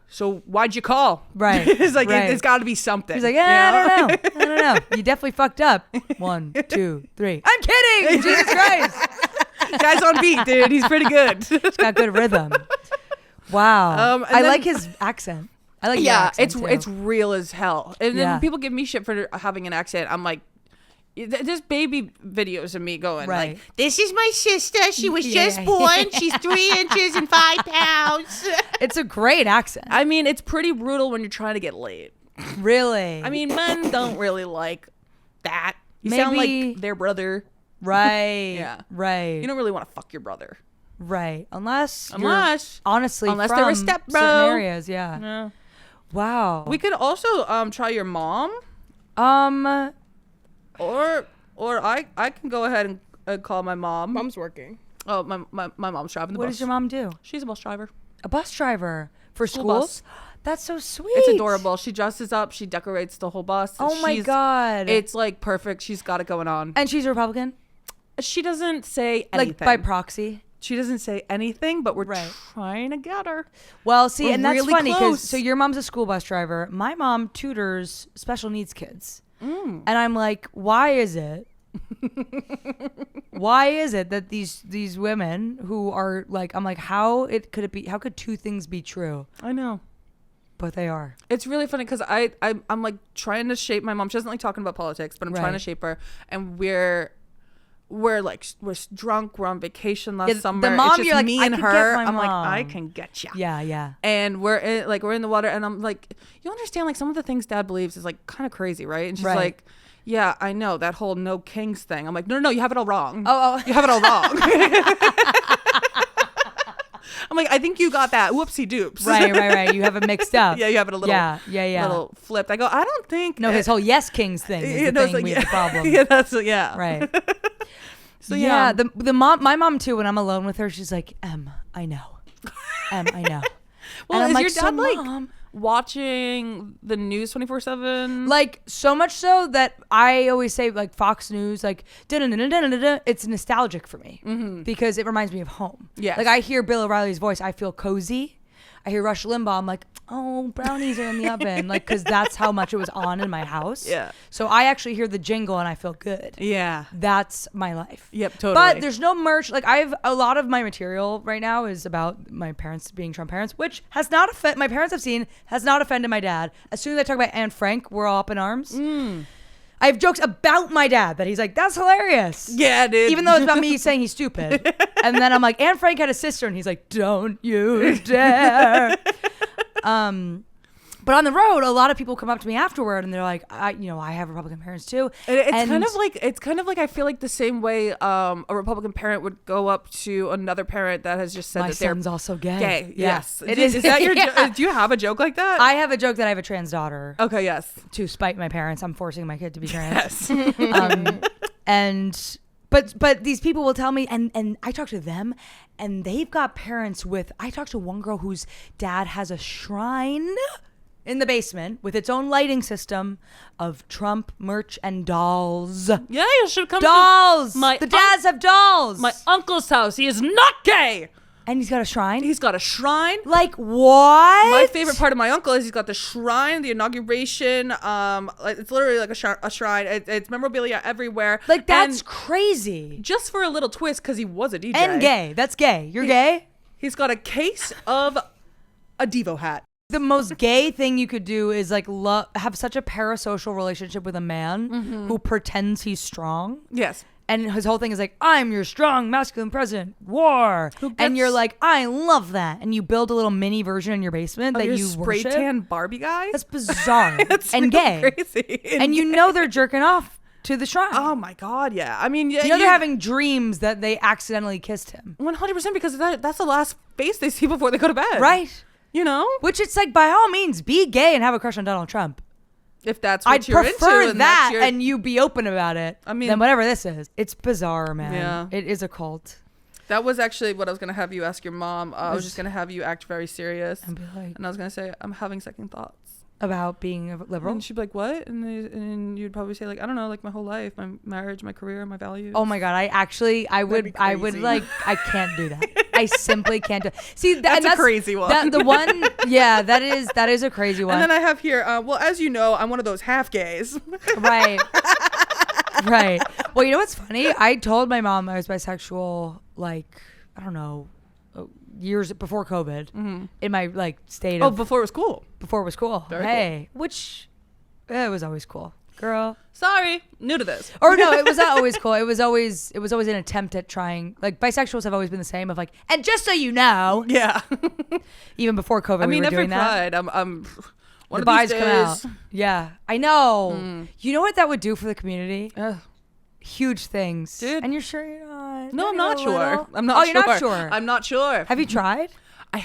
[SPEAKER 3] so why'd you call?
[SPEAKER 2] Right.
[SPEAKER 3] It's like
[SPEAKER 2] right.
[SPEAKER 3] it's got to be something.
[SPEAKER 2] He's like,
[SPEAKER 3] you
[SPEAKER 2] I
[SPEAKER 3] know?
[SPEAKER 2] don't know. You definitely fucked up. 1, 2, 3. I'm kidding. Jesus Christ.
[SPEAKER 3] Guy's on beat, dude. He's pretty good.
[SPEAKER 2] He's got good rhythm. Wow.
[SPEAKER 3] And
[SPEAKER 2] I
[SPEAKER 3] then-
[SPEAKER 2] like his accent. I like your
[SPEAKER 3] Yeah,
[SPEAKER 2] accent,
[SPEAKER 3] it's
[SPEAKER 2] too.
[SPEAKER 3] it's real as hell. And then
[SPEAKER 2] Yeah.
[SPEAKER 3] when people give me shit for having an accent, I'm like, there's baby videos of me going
[SPEAKER 2] Right.
[SPEAKER 3] like, "This is my sister. She was
[SPEAKER 2] Yeah.
[SPEAKER 3] just born. She's 3 inches and 5 pounds."
[SPEAKER 2] It's a great accent.
[SPEAKER 3] I mean, it's pretty brutal when you're trying to get laid.
[SPEAKER 2] Really.
[SPEAKER 3] I mean, men don't really like that. You sound
[SPEAKER 2] Maybe-
[SPEAKER 3] like their brother.
[SPEAKER 2] right.
[SPEAKER 3] Yeah.
[SPEAKER 2] Right.
[SPEAKER 3] You don't really want to fuck your brother.
[SPEAKER 2] right. Unless
[SPEAKER 3] Unless-
[SPEAKER 2] honestly
[SPEAKER 3] unless
[SPEAKER 2] from
[SPEAKER 3] they're a step bro.
[SPEAKER 2] certain areas, yeah.
[SPEAKER 3] Yeah.
[SPEAKER 2] Wow.
[SPEAKER 3] We could also try your mom, or I can go ahead and call my mom.
[SPEAKER 5] Mom's working.
[SPEAKER 3] Oh, my mom's driving the
[SPEAKER 2] what
[SPEAKER 3] bus.
[SPEAKER 2] does your mom do?
[SPEAKER 3] She's a bus driver.
[SPEAKER 2] A bus driver for
[SPEAKER 3] School
[SPEAKER 2] schools?
[SPEAKER 3] bus.
[SPEAKER 2] That's so sweet.
[SPEAKER 3] It's adorable. She dresses up. She decorates the whole bus.
[SPEAKER 2] Oh my
[SPEAKER 3] She's-
[SPEAKER 2] God.
[SPEAKER 3] It's like perfect. She's got it going on.
[SPEAKER 2] And she's a Republican?
[SPEAKER 3] She doesn't say anything.
[SPEAKER 2] Like by proxy?
[SPEAKER 3] She doesn't say anything, but we're
[SPEAKER 2] Right.
[SPEAKER 3] trying to get her.
[SPEAKER 2] Well, see,
[SPEAKER 3] We're
[SPEAKER 2] and that's
[SPEAKER 3] really
[SPEAKER 2] funny because
[SPEAKER 3] close.
[SPEAKER 2] so your mom's a school bus driver. My mom tutors special needs kids. And I'm like, why is it? Why is it that these women who are like, I'm like, how could two things be true?
[SPEAKER 3] I know.
[SPEAKER 2] But they are.
[SPEAKER 3] It's really funny because I'm like trying to shape my mom. She doesn't like talking about politics, but I'm trying to
[SPEAKER 2] Right.
[SPEAKER 3] shape her. And we're drunk. We're on vacation last
[SPEAKER 2] Yeah, the
[SPEAKER 3] summer.
[SPEAKER 2] mom,
[SPEAKER 3] it's just
[SPEAKER 2] you're like,
[SPEAKER 3] me
[SPEAKER 2] I
[SPEAKER 3] and
[SPEAKER 2] could
[SPEAKER 3] her.
[SPEAKER 2] get my
[SPEAKER 3] I'm like,
[SPEAKER 2] mom.
[SPEAKER 3] I can get ya.
[SPEAKER 2] Yeah, yeah.
[SPEAKER 3] And we're in the water, and I'm like, you understand, like some of the things Dad believes is like kind of crazy, right? And she's
[SPEAKER 2] Right.
[SPEAKER 3] like, yeah, I know that whole no kings thing. I'm like, no, you have it all wrong.
[SPEAKER 2] Oh.
[SPEAKER 3] You have it all wrong. I'm like, I think you got that. Whoopsie doops.
[SPEAKER 2] Right. You have it mixed up.
[SPEAKER 3] Yeah, you have it a little.
[SPEAKER 2] Yeah.
[SPEAKER 3] Little flipped. I go, I don't think.
[SPEAKER 2] No, his whole yes kings thing is the thing we have the problem.
[SPEAKER 3] Yeah, that's yeah.
[SPEAKER 2] Right.
[SPEAKER 3] So
[SPEAKER 2] yeah, the mom, my mom too. When I'm alone with her, she's like, I know. I know.
[SPEAKER 3] Well,
[SPEAKER 2] and I'm
[SPEAKER 3] is
[SPEAKER 2] like,
[SPEAKER 3] your dad
[SPEAKER 2] so,
[SPEAKER 3] like
[SPEAKER 2] Mom,
[SPEAKER 3] watching the news 24/7?
[SPEAKER 2] like so much so that I always say like Fox News, like da-da-da-da-da-da-da, it's nostalgic for me because it reminds me of home.
[SPEAKER 3] Yes.
[SPEAKER 2] Like I hear Bill O'Reilly's voice, I feel cozy. I hear Rush Limbaugh, I'm like, oh, brownies are in the oven, like because that's how much it was on in my house.
[SPEAKER 3] Yeah.
[SPEAKER 2] So I actually hear the jingle and I feel good.
[SPEAKER 3] Yeah.
[SPEAKER 2] That's my life.
[SPEAKER 3] Yep, totally.
[SPEAKER 2] But there's no merch. Like I have a lot of my material right now is about my parents being Trump parents, which has not offended my parents have seen has not offended my dad. As soon as I talk about Anne Frank, we're all up in arms. I have jokes about my dad that he's like, that's hilarious.
[SPEAKER 3] Yeah, dude.
[SPEAKER 2] Even though it's about me saying he's stupid. And then I'm like, Anne Frank had a sister, and he's like, don't you dare. But on the road, a lot of people come up to me afterward and they're like, I have Republican parents too.
[SPEAKER 3] It's
[SPEAKER 2] And-
[SPEAKER 3] kind of like I feel like the same way a Republican parent would go up to another parent that has just said
[SPEAKER 2] my
[SPEAKER 3] that they're
[SPEAKER 2] son's also gay.
[SPEAKER 3] gay.
[SPEAKER 2] Yeah.
[SPEAKER 3] Yes.
[SPEAKER 2] It
[SPEAKER 3] Is
[SPEAKER 2] is.
[SPEAKER 3] that your
[SPEAKER 2] Yeah.
[SPEAKER 3] do you have a joke like that?
[SPEAKER 2] I have a joke that I have a trans daughter.
[SPEAKER 3] Okay, yes.
[SPEAKER 2] To spite my parents, I'm forcing my kid to be trans.
[SPEAKER 3] Yes.
[SPEAKER 2] But these people will tell me, and I talk to them, and they've got parents with. I talked to one girl whose dad has a shrine in the basement with its own lighting system of Trump merch and dolls.
[SPEAKER 3] Yeah, you should come
[SPEAKER 2] Dolls.
[SPEAKER 3] to my
[SPEAKER 2] the dads have dolls.
[SPEAKER 3] my uncle's house. He is not gay.
[SPEAKER 2] And he's got a shrine?
[SPEAKER 3] He's got a shrine.
[SPEAKER 2] Like, what?
[SPEAKER 3] My favorite part of my uncle is he's got the shrine, the inauguration. It's literally like a shrine. It's memorabilia everywhere.
[SPEAKER 2] Like, that's
[SPEAKER 3] And
[SPEAKER 2] crazy.
[SPEAKER 3] just for a little twist, because he was a DJ.
[SPEAKER 2] And gay. That's gay. You're gay?
[SPEAKER 3] He's got a case of a Devo hat.
[SPEAKER 2] The most gay thing you could do is like have such a parasocial relationship with a man who pretends he's strong.
[SPEAKER 3] Yes.
[SPEAKER 2] And his whole thing is like, I'm your strong masculine president. War. And you're like, I love that. And you build a little mini version in your basement that you
[SPEAKER 3] spray
[SPEAKER 2] worship.
[SPEAKER 3] tan Barbie guy.
[SPEAKER 2] That's bizarre.
[SPEAKER 3] It's
[SPEAKER 2] and
[SPEAKER 3] really
[SPEAKER 2] gay.
[SPEAKER 3] crazy.
[SPEAKER 2] And you know they're jerking off to the shrine.
[SPEAKER 3] Oh my God, yeah. I mean, yeah,
[SPEAKER 2] You know they're having dreams that they accidentally kissed him.
[SPEAKER 3] 100% because that's the last face they see before they go to bed.
[SPEAKER 2] Right.
[SPEAKER 3] You know?
[SPEAKER 2] Which it's like, by all means, be gay and have a crush on Donald Trump.
[SPEAKER 3] If that's what
[SPEAKER 2] I'd
[SPEAKER 3] you're
[SPEAKER 2] prefer
[SPEAKER 3] into. And
[SPEAKER 2] that
[SPEAKER 3] that's your,
[SPEAKER 2] and you be open about it.
[SPEAKER 3] I mean-
[SPEAKER 2] than whatever this is. It's bizarre, man.
[SPEAKER 3] Yeah.
[SPEAKER 2] It is a cult.
[SPEAKER 3] that was actually what I was going to have you ask your mom. I was just going to have you act very serious.
[SPEAKER 2] And be like,
[SPEAKER 3] And I was going to say, I'm having second thoughts.
[SPEAKER 2] about being a liberal.
[SPEAKER 3] And she'd be like, what? And you'd probably say, like, I don't know, like my whole life, my marriage, my career, my values.
[SPEAKER 2] Oh my God. I would
[SPEAKER 3] crazy.
[SPEAKER 2] like, I can't do that. I simply can't do it. See,
[SPEAKER 3] That's a crazy one.
[SPEAKER 2] The one, yeah, that is a crazy one.
[SPEAKER 3] And then I have here, well, as you know, I'm one of those half gays.
[SPEAKER 2] Right. Right. Well, you know what's funny? I told my mom I was bisexual, like, I don't know, years before COVID, in my like state
[SPEAKER 3] Oh,
[SPEAKER 2] of
[SPEAKER 3] before it was cool.
[SPEAKER 2] before it was cool.
[SPEAKER 3] Very
[SPEAKER 2] hey, which it was always cool, girl.
[SPEAKER 3] Sorry, new to this.
[SPEAKER 2] Or no, it was not always cool. It was always an attempt at trying. Like bisexuals have always been the same. Of like, and just so you know,
[SPEAKER 3] Yeah.
[SPEAKER 2] even before COVID,
[SPEAKER 3] I mean,
[SPEAKER 2] we were
[SPEAKER 3] every
[SPEAKER 2] doing that.
[SPEAKER 3] pride, I'm one
[SPEAKER 2] The
[SPEAKER 3] of these
[SPEAKER 2] buys come out.
[SPEAKER 3] days.
[SPEAKER 2] Yeah, I know. You know what that would do for the community?
[SPEAKER 3] Ugh.
[SPEAKER 2] Huge things,
[SPEAKER 3] Dude.
[SPEAKER 2] And you're sure you're not?
[SPEAKER 3] No, I'm
[SPEAKER 2] Maybe
[SPEAKER 3] not
[SPEAKER 2] a
[SPEAKER 3] sure.
[SPEAKER 2] little?
[SPEAKER 3] I'm not
[SPEAKER 2] Oh,
[SPEAKER 3] sure.
[SPEAKER 2] you're not sure.
[SPEAKER 3] I'm not sure.
[SPEAKER 2] Have you tried?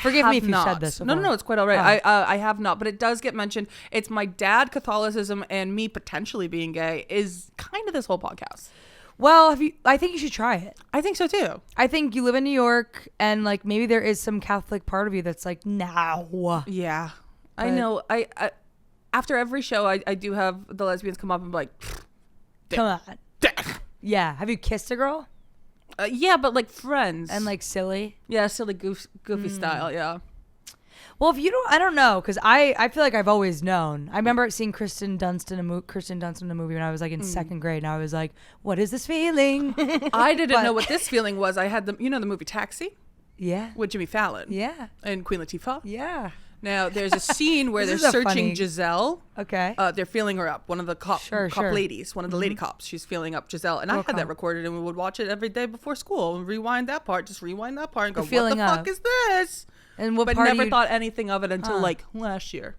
[SPEAKER 2] Forgive me if you said this
[SPEAKER 3] No,
[SPEAKER 2] before.
[SPEAKER 3] it's quite all right.
[SPEAKER 2] Oh.
[SPEAKER 3] I have not, but it does get mentioned. It's my dad, Catholicism, and me potentially being gay is kind of this whole podcast.
[SPEAKER 2] Well, I think you should try it.
[SPEAKER 3] I think so too.
[SPEAKER 2] I think you live in New York, and like maybe there is some Catholic part of you that's like, no.
[SPEAKER 3] Yeah, I
[SPEAKER 2] But-
[SPEAKER 3] know. I after every show, I do have the lesbians come up and be like,
[SPEAKER 2] Come on. Yeah. Have you kissed a girl?
[SPEAKER 3] yeah, but like friends
[SPEAKER 2] And like silly?
[SPEAKER 3] yeah, silly goofy style. Yeah.
[SPEAKER 2] Well, if you don't, I don't know, because I feel like I've always known. I remember seeing Kristen Dunst in a movie when I was like in second grade, and I was like, "What is this feeling?"
[SPEAKER 3] I didn't
[SPEAKER 2] But-
[SPEAKER 3] know what this feeling was. I had the movie Taxi
[SPEAKER 2] Yeah,
[SPEAKER 3] with Jimmy Fallon.
[SPEAKER 2] yeah,
[SPEAKER 3] And Queen Latifah.
[SPEAKER 2] yeah.
[SPEAKER 3] Now there's a scene where they're
[SPEAKER 2] This is a
[SPEAKER 3] searching
[SPEAKER 2] funny-
[SPEAKER 3] Giselle.
[SPEAKER 2] Okay.
[SPEAKER 3] They're feeling her up. One of the cop
[SPEAKER 2] Sure.
[SPEAKER 3] ladies, one of the lady cops. She's feeling up Giselle, and I
[SPEAKER 2] Girl
[SPEAKER 3] had that
[SPEAKER 2] cop.
[SPEAKER 3] recorded, and we would watch it every day before school and rewind that part, and go, "What
[SPEAKER 2] feeling
[SPEAKER 3] the fuck
[SPEAKER 2] up.
[SPEAKER 3] is this?"
[SPEAKER 2] And what
[SPEAKER 3] But
[SPEAKER 2] part
[SPEAKER 3] never
[SPEAKER 2] you,
[SPEAKER 3] thought anything of it until like last year.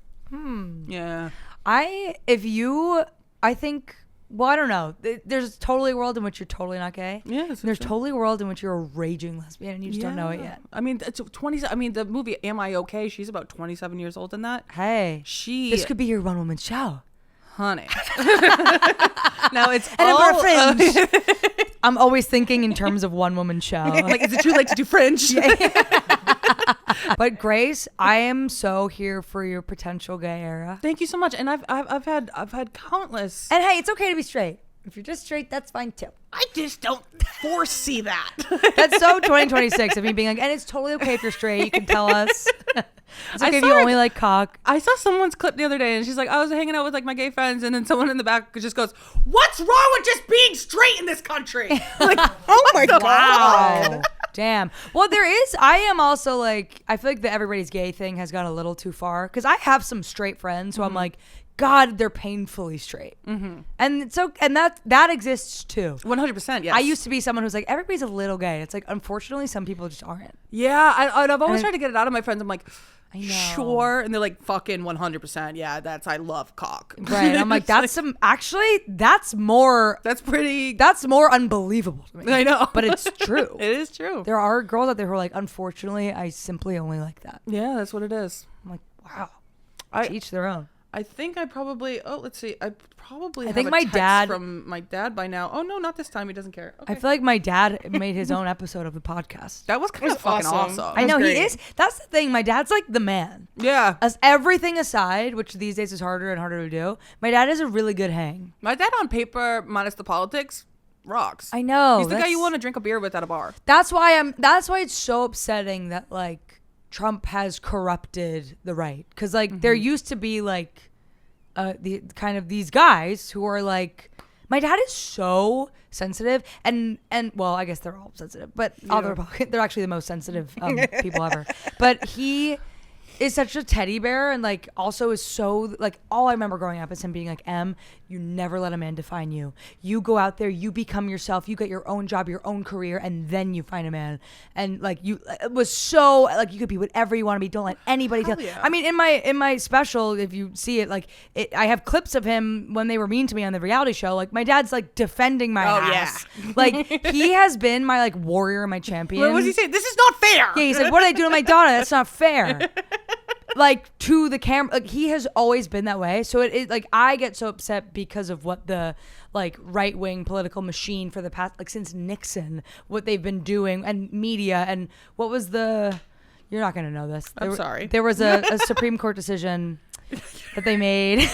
[SPEAKER 3] Yeah.
[SPEAKER 2] I think. Well, I don't know. There's totally a world in which you're totally not gay.
[SPEAKER 3] Yeah, that's
[SPEAKER 2] There's
[SPEAKER 3] true.
[SPEAKER 2] totally a world in which you're a raging lesbian and you just don't know it
[SPEAKER 3] Yeah.
[SPEAKER 2] yet.
[SPEAKER 3] I mean, it's 20. I mean, the movie "Am I Okay?" She's about 27 years old in that.
[SPEAKER 2] Hey, this could be your one woman show.
[SPEAKER 3] honey. Now it's
[SPEAKER 2] And
[SPEAKER 3] all
[SPEAKER 2] I'm fringe. I'm always thinking in terms of one woman show.
[SPEAKER 3] like, is it too late to do Fringe?
[SPEAKER 2] But Grace, I am so here for your potential gay era.
[SPEAKER 3] Thank you so much. And I've had countless.
[SPEAKER 2] And hey, it's okay to be straight. If you're just straight, that's fine too.
[SPEAKER 3] I just don't foresee that.
[SPEAKER 2] That's so 2026 of me being like, and it's totally okay if you're straight. You can tell us. It's
[SPEAKER 3] I
[SPEAKER 2] okay if
[SPEAKER 3] saw
[SPEAKER 2] you
[SPEAKER 3] her-
[SPEAKER 2] only like cock.
[SPEAKER 3] I saw someone's clip the other day, and she's like, I was hanging out with like my gay friends, and then someone in the back just goes, "What's wrong with just being straight in this country?" Like, oh my god.
[SPEAKER 2] Wow. Damn. Well, I am also like, I feel like the everybody's gay thing has gone a little too far. Because I have some straight friends who I'm like, God, they're painfully straight. And so, and that exists too.
[SPEAKER 3] 100%. Yes.
[SPEAKER 2] I used to be someone who's like, everybody's a little gay. It's like, unfortunately, some people just aren't.
[SPEAKER 3] Yeah, I've always
[SPEAKER 2] And-
[SPEAKER 3] tried to get it out of my friends. I'm like,
[SPEAKER 2] I know.
[SPEAKER 3] sure, and they're like, fucking 100%. Yeah, I love cock.
[SPEAKER 2] Right. I'm like, that's more
[SPEAKER 3] That's pretty.
[SPEAKER 2] that's more unbelievable to me.
[SPEAKER 3] I know,
[SPEAKER 2] But it's true.
[SPEAKER 3] It is true.
[SPEAKER 2] There are girls out there who are like, unfortunately, I simply only like that.
[SPEAKER 3] Yeah, that's what it is.
[SPEAKER 2] I'm like, wow.
[SPEAKER 3] I-
[SPEAKER 2] To each their own.
[SPEAKER 3] I think I probably. Oh, let's see. I probably. have
[SPEAKER 2] think
[SPEAKER 3] a
[SPEAKER 2] my
[SPEAKER 3] text
[SPEAKER 2] dad-
[SPEAKER 3] from my dad by now. Oh no, not this time. He doesn't care. Okay.
[SPEAKER 2] I feel like my dad made his own episode of the podcast.
[SPEAKER 3] that was kind of fucking awesome.
[SPEAKER 2] I know
[SPEAKER 5] great.
[SPEAKER 2] he is. That's the thing. My dad's like the man.
[SPEAKER 3] Yeah,
[SPEAKER 2] As everything aside, which these days is harder and harder to do, my dad is a really good hang.
[SPEAKER 3] my dad on paper, minus the politics, rocks.
[SPEAKER 2] I know.
[SPEAKER 3] He's the guy you
[SPEAKER 2] that's-
[SPEAKER 3] want to drink a beer with at a bar.
[SPEAKER 2] That's why it's so upsetting that like Trump has corrupted the right, because like there used to be like the kind of these guys who are like, my dad is so sensitive, and well, I guess they're all sensitive, but all the Republicans, they're actually the most sensitive people ever. But he is such a teddy bear, and like also is so like, all I remember growing up is him being like, you never let a man define you. You go out there, you become yourself, you get your own job, your own career, and then you find a man. And like it was so like, you could be whatever you want to be. Don't let anybody tell.
[SPEAKER 3] yeah.
[SPEAKER 2] I mean, in my special, if you see it, like I have clips of him when they were mean to me on the reality show. Like my dad's like defending my ass.
[SPEAKER 3] yeah.
[SPEAKER 2] Like he has been my like warrior, my champion.
[SPEAKER 3] What was he saying? This is not fair.
[SPEAKER 2] Yeah, he's like, what are they doing to my daughter? That's not fair. Like to the camera, like he has always been that way. So it like, I get so upset because of what the like right wing political machine for the past, like since Nixon, what they've been doing, and media, and what was the, you're not gonna know this.
[SPEAKER 3] I'm sorry.
[SPEAKER 2] There was a Supreme Court decision that they made.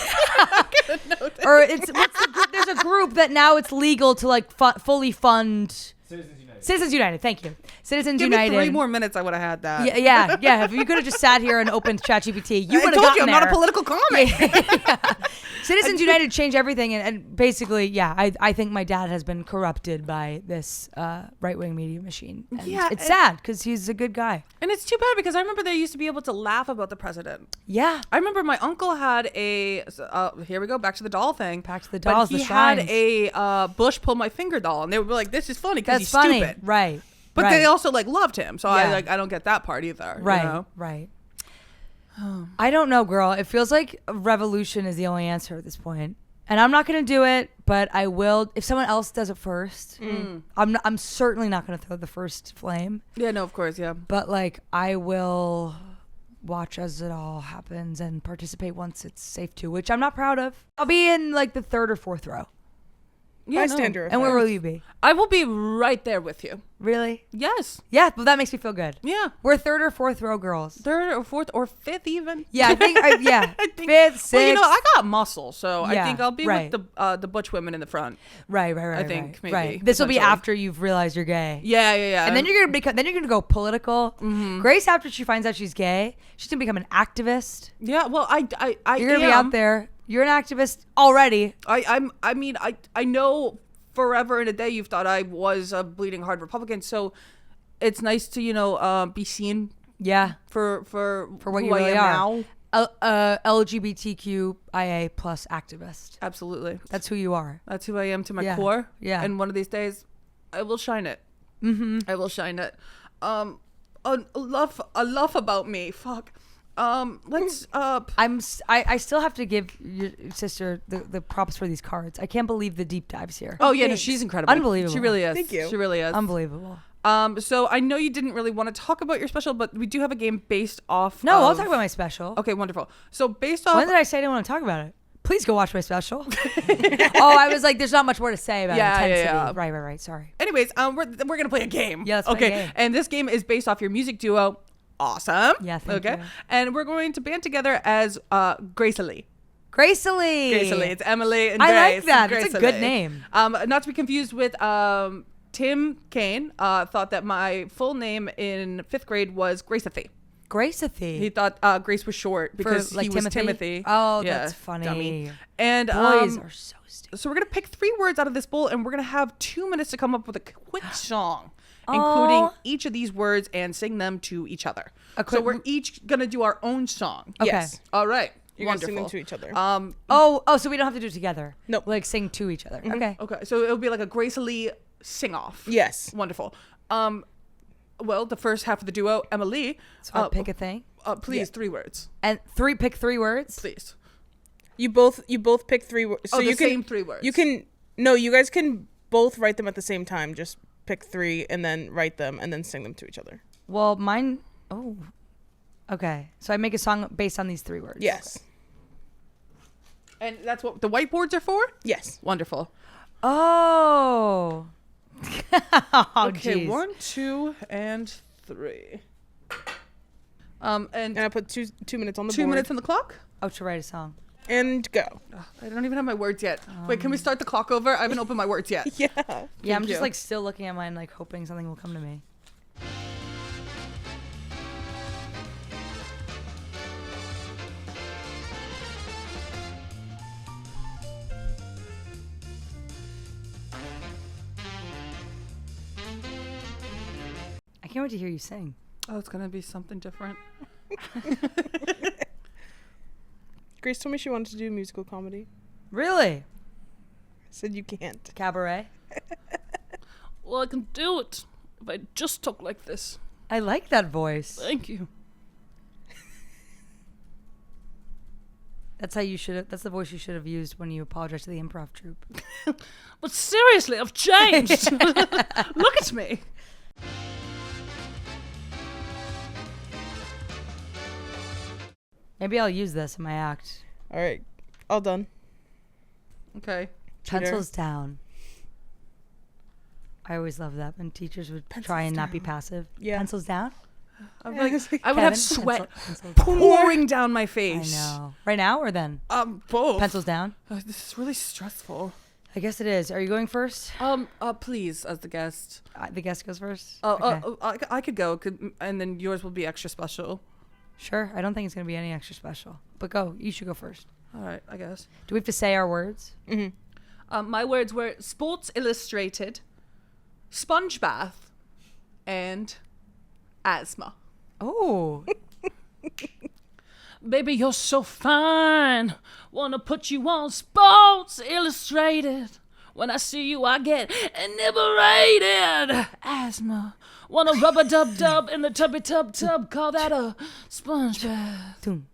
[SPEAKER 2] Or there's a group that now it's legal to like fully fund Citizens United. Thank you. Citizens
[SPEAKER 3] Give
[SPEAKER 2] United.
[SPEAKER 3] me 3 more minutes, I would have had that.
[SPEAKER 2] Yeah. If you could have just sat here and opened ChatGPT, you
[SPEAKER 3] I
[SPEAKER 2] would have
[SPEAKER 3] told
[SPEAKER 2] gotten
[SPEAKER 3] you I'm
[SPEAKER 2] there.
[SPEAKER 3] not a political comic.
[SPEAKER 2] Citizens United changed everything, and basically, I think my dad has been corrupted by this right-wing media machine. And it's sad because he's a good guy.
[SPEAKER 3] And it's too bad because I remember they used to be able to laugh about the president.
[SPEAKER 2] Yeah.
[SPEAKER 3] I remember my uncle had a here we go back to the doll thing.
[SPEAKER 2] Back to the dolls,
[SPEAKER 3] But he
[SPEAKER 2] the
[SPEAKER 3] had
[SPEAKER 2] shrines.
[SPEAKER 3] a Bush pull my finger doll, and they would be like, "This is funny because he's
[SPEAKER 2] That's funny.
[SPEAKER 3] stupid."
[SPEAKER 2] Right.
[SPEAKER 3] But
[SPEAKER 2] right.
[SPEAKER 3] they also like loved him, so
[SPEAKER 2] Yeah.
[SPEAKER 3] I don't get that part either.
[SPEAKER 2] Right.
[SPEAKER 3] You know?
[SPEAKER 2] Right. I don't know, girl. It feels like a revolution is the only answer at this point. And I'm not going to do it, but I will if someone else does it first. I'm certainly not going to throw the first flame.
[SPEAKER 3] Yeah. No. Of course. Yeah.
[SPEAKER 2] But like, I will watch as it all happens and participate once it's safe to, which I'm not proud of. I'll be in like the 3rd or 4th row.
[SPEAKER 3] Yeah.
[SPEAKER 5] Bystander.
[SPEAKER 2] And where will you be?
[SPEAKER 3] I will be right there with you.
[SPEAKER 2] Really?
[SPEAKER 3] Yes.
[SPEAKER 2] Yeah, but that makes me feel good.
[SPEAKER 3] Yeah.
[SPEAKER 2] We're 3rd or 4th row girls.
[SPEAKER 3] 3rd or 4th or 5th even.
[SPEAKER 2] Yeah, I think. Yeah,
[SPEAKER 3] I think-
[SPEAKER 2] 5th, 6th.
[SPEAKER 3] Well, you know, I got muscle, so I
[SPEAKER 2] Yeah,
[SPEAKER 3] think I'll be
[SPEAKER 2] right.
[SPEAKER 3] with the butch women in the front.
[SPEAKER 2] Right.
[SPEAKER 3] I think
[SPEAKER 2] right,
[SPEAKER 3] maybe,
[SPEAKER 2] right. This will be
[SPEAKER 3] potentially.
[SPEAKER 2] after you've realized you're gay.
[SPEAKER 3] Yeah.
[SPEAKER 2] And then you're gonna go political. Grace, after she finds out she's gay, she's gonna become an activist.
[SPEAKER 3] Yeah. Well, I
[SPEAKER 2] You're gonna be out there. You're an activist already.
[SPEAKER 3] I mean, I know forever and a day you've thought I was a bleeding heart Republican, so it's nice to be seen
[SPEAKER 2] Yeah.
[SPEAKER 3] for
[SPEAKER 2] what
[SPEAKER 3] who
[SPEAKER 2] you
[SPEAKER 3] I
[SPEAKER 2] really
[SPEAKER 3] am
[SPEAKER 2] are.
[SPEAKER 3] now.
[SPEAKER 2] LGBTQIA plus activist.
[SPEAKER 3] Absolutely,
[SPEAKER 2] That's who you are.
[SPEAKER 3] that's who I am to my
[SPEAKER 2] Yeah.
[SPEAKER 3] core.
[SPEAKER 2] Yeah.
[SPEAKER 3] And one of these days, I will shine it. I will shine it. A love about me. Fuck. Let's
[SPEAKER 2] I still have to give your sister the props for these cards. I can't believe the deep dives here.
[SPEAKER 3] Oh yeah, no, she's incredible.
[SPEAKER 2] Unbelievable.
[SPEAKER 3] She really is.
[SPEAKER 5] Thank you.
[SPEAKER 3] She really is.
[SPEAKER 2] Unbelievable.
[SPEAKER 3] So I know you didn't really want to talk about your special, but we do have a game based off.
[SPEAKER 2] No, I'll
[SPEAKER 3] of-
[SPEAKER 2] talk about my special.
[SPEAKER 3] Okay, wonderful. So based off.
[SPEAKER 2] When did I say I didn't want to talk about it? Please go watch my special. I was like, there's not much more to say about intensity.
[SPEAKER 3] Yeah.
[SPEAKER 2] Right. Sorry.
[SPEAKER 3] Anyways, we're gonna play a game.
[SPEAKER 2] Yeah, let's play
[SPEAKER 3] okay.
[SPEAKER 2] a game.
[SPEAKER 3] And this game is based off your music duo. Awesome.
[SPEAKER 2] Yeah, thank
[SPEAKER 3] okay.
[SPEAKER 2] you.
[SPEAKER 3] And we're going to band together as Grace Lee.
[SPEAKER 2] Grace Lee.
[SPEAKER 3] Grace Lee. It's Emily and
[SPEAKER 2] I
[SPEAKER 3] Grace.
[SPEAKER 2] like that.
[SPEAKER 3] Grace
[SPEAKER 2] It's a good
[SPEAKER 3] Lee.
[SPEAKER 2] name.
[SPEAKER 3] Not to be confused with Tim Kane. Thought that my full name in 5th grade was Graceathy.
[SPEAKER 2] Graceathy.
[SPEAKER 3] He thought Grace was short because
[SPEAKER 2] like
[SPEAKER 3] he was
[SPEAKER 2] Timothy?
[SPEAKER 3] Timothy.
[SPEAKER 2] Oh,
[SPEAKER 3] Yeah,
[SPEAKER 2] that's funny.
[SPEAKER 3] dummy. And
[SPEAKER 2] Boys are so stupid.
[SPEAKER 3] so we're gonna pick 3 words out of this bowl, and we're gonna have 2 minutes to come up with a quick song, including each of these words, and sing them to each other. So we're each gonna do our own song.
[SPEAKER 2] Okay.
[SPEAKER 5] Yes.
[SPEAKER 3] All right.
[SPEAKER 5] You're gonna
[SPEAKER 3] Wonderful.
[SPEAKER 5] sing them to each other.
[SPEAKER 2] So we don't have to do it together.
[SPEAKER 5] Nope.
[SPEAKER 2] Like sing to each other. Okay.
[SPEAKER 3] Okay. So it'll be like a Grace Lee sing off.
[SPEAKER 5] Yes.
[SPEAKER 3] Wonderful. Well, the first half of the duo, Emily.
[SPEAKER 2] So I'll pick a thing.
[SPEAKER 3] Please, 3 words.
[SPEAKER 2] And pick 3 words.
[SPEAKER 3] Please.
[SPEAKER 5] You both pick 3 words. So
[SPEAKER 3] the
[SPEAKER 5] you can
[SPEAKER 3] same 3 words.
[SPEAKER 5] You can you guys can both write them at the same time. Just pick 3 and then write them and then sing them to each other.
[SPEAKER 2] Well, mine. Oh. Okay. So I make a song based on these 3 words.
[SPEAKER 5] Yes.
[SPEAKER 3] And that's what the whiteboards are for?
[SPEAKER 5] Yes.
[SPEAKER 3] Wonderful.
[SPEAKER 2] Oh.
[SPEAKER 3] Okay,
[SPEAKER 2] geez.
[SPEAKER 3] 1, 2, and 3. And
[SPEAKER 5] And I put two minutes on the
[SPEAKER 3] 2
[SPEAKER 5] board.
[SPEAKER 3] minutes on the clock.
[SPEAKER 2] Oh, to write a song.
[SPEAKER 5] And go.
[SPEAKER 3] I don't even have my words yet. Wait, can we start the clock over? I haven't opened my words yet.
[SPEAKER 5] Yeah.
[SPEAKER 2] Yeah, I'm just
[SPEAKER 3] you.
[SPEAKER 2] like still looking at mine, like hoping something will come to me. I can't wait to hear you sing.
[SPEAKER 3] Oh, it's gonna be something different.
[SPEAKER 5] Grace told me she wanted to do musical comedy.
[SPEAKER 2] Really?
[SPEAKER 5] I said you can't.
[SPEAKER 2] Cabaret?
[SPEAKER 1] Well, I can do it if I just talk like this.
[SPEAKER 2] I like that voice.
[SPEAKER 1] Thank you.
[SPEAKER 2] That's how you should have. That's the voice you should have used when you apologized to the improv troupe.
[SPEAKER 1] But seriously, I've changed. Look at me.
[SPEAKER 2] Maybe I'll use this in my act.
[SPEAKER 5] All right. All done.
[SPEAKER 3] Okay.
[SPEAKER 5] Cheater.
[SPEAKER 2] Pencils down. I always love that when teachers would try and not be passive.
[SPEAKER 5] Yeah.
[SPEAKER 2] Pencils down?
[SPEAKER 3] I'm
[SPEAKER 5] Yeah,
[SPEAKER 3] like,
[SPEAKER 5] it's like-
[SPEAKER 3] I would
[SPEAKER 2] Kevin,
[SPEAKER 3] have sweat
[SPEAKER 2] pencils down.
[SPEAKER 3] pouring down my
[SPEAKER 2] I
[SPEAKER 3] face.
[SPEAKER 2] know. Right now or then?
[SPEAKER 3] Both.
[SPEAKER 2] Pencils down?
[SPEAKER 3] This is really stressful.
[SPEAKER 2] I guess it is. Are you going first?
[SPEAKER 3] Please, as the guest.
[SPEAKER 2] The guest goes first?
[SPEAKER 3] I could go, and then yours will be extra special.
[SPEAKER 2] Sure. I don't think it's going to be any extra special. But go. You should go first.
[SPEAKER 3] All right, I guess.
[SPEAKER 2] Do we have to say our words?
[SPEAKER 3] My words were Sports Illustrated, sponge bath, and asthma.
[SPEAKER 2] Oh.
[SPEAKER 1] Baby, you're so fine. Wanna put you on Sports Illustrated. When I see you, I get inebriated. Asthma. Wanna rub a dub in the tubby tub. Call that a sponge bath.
[SPEAKER 2] Doom.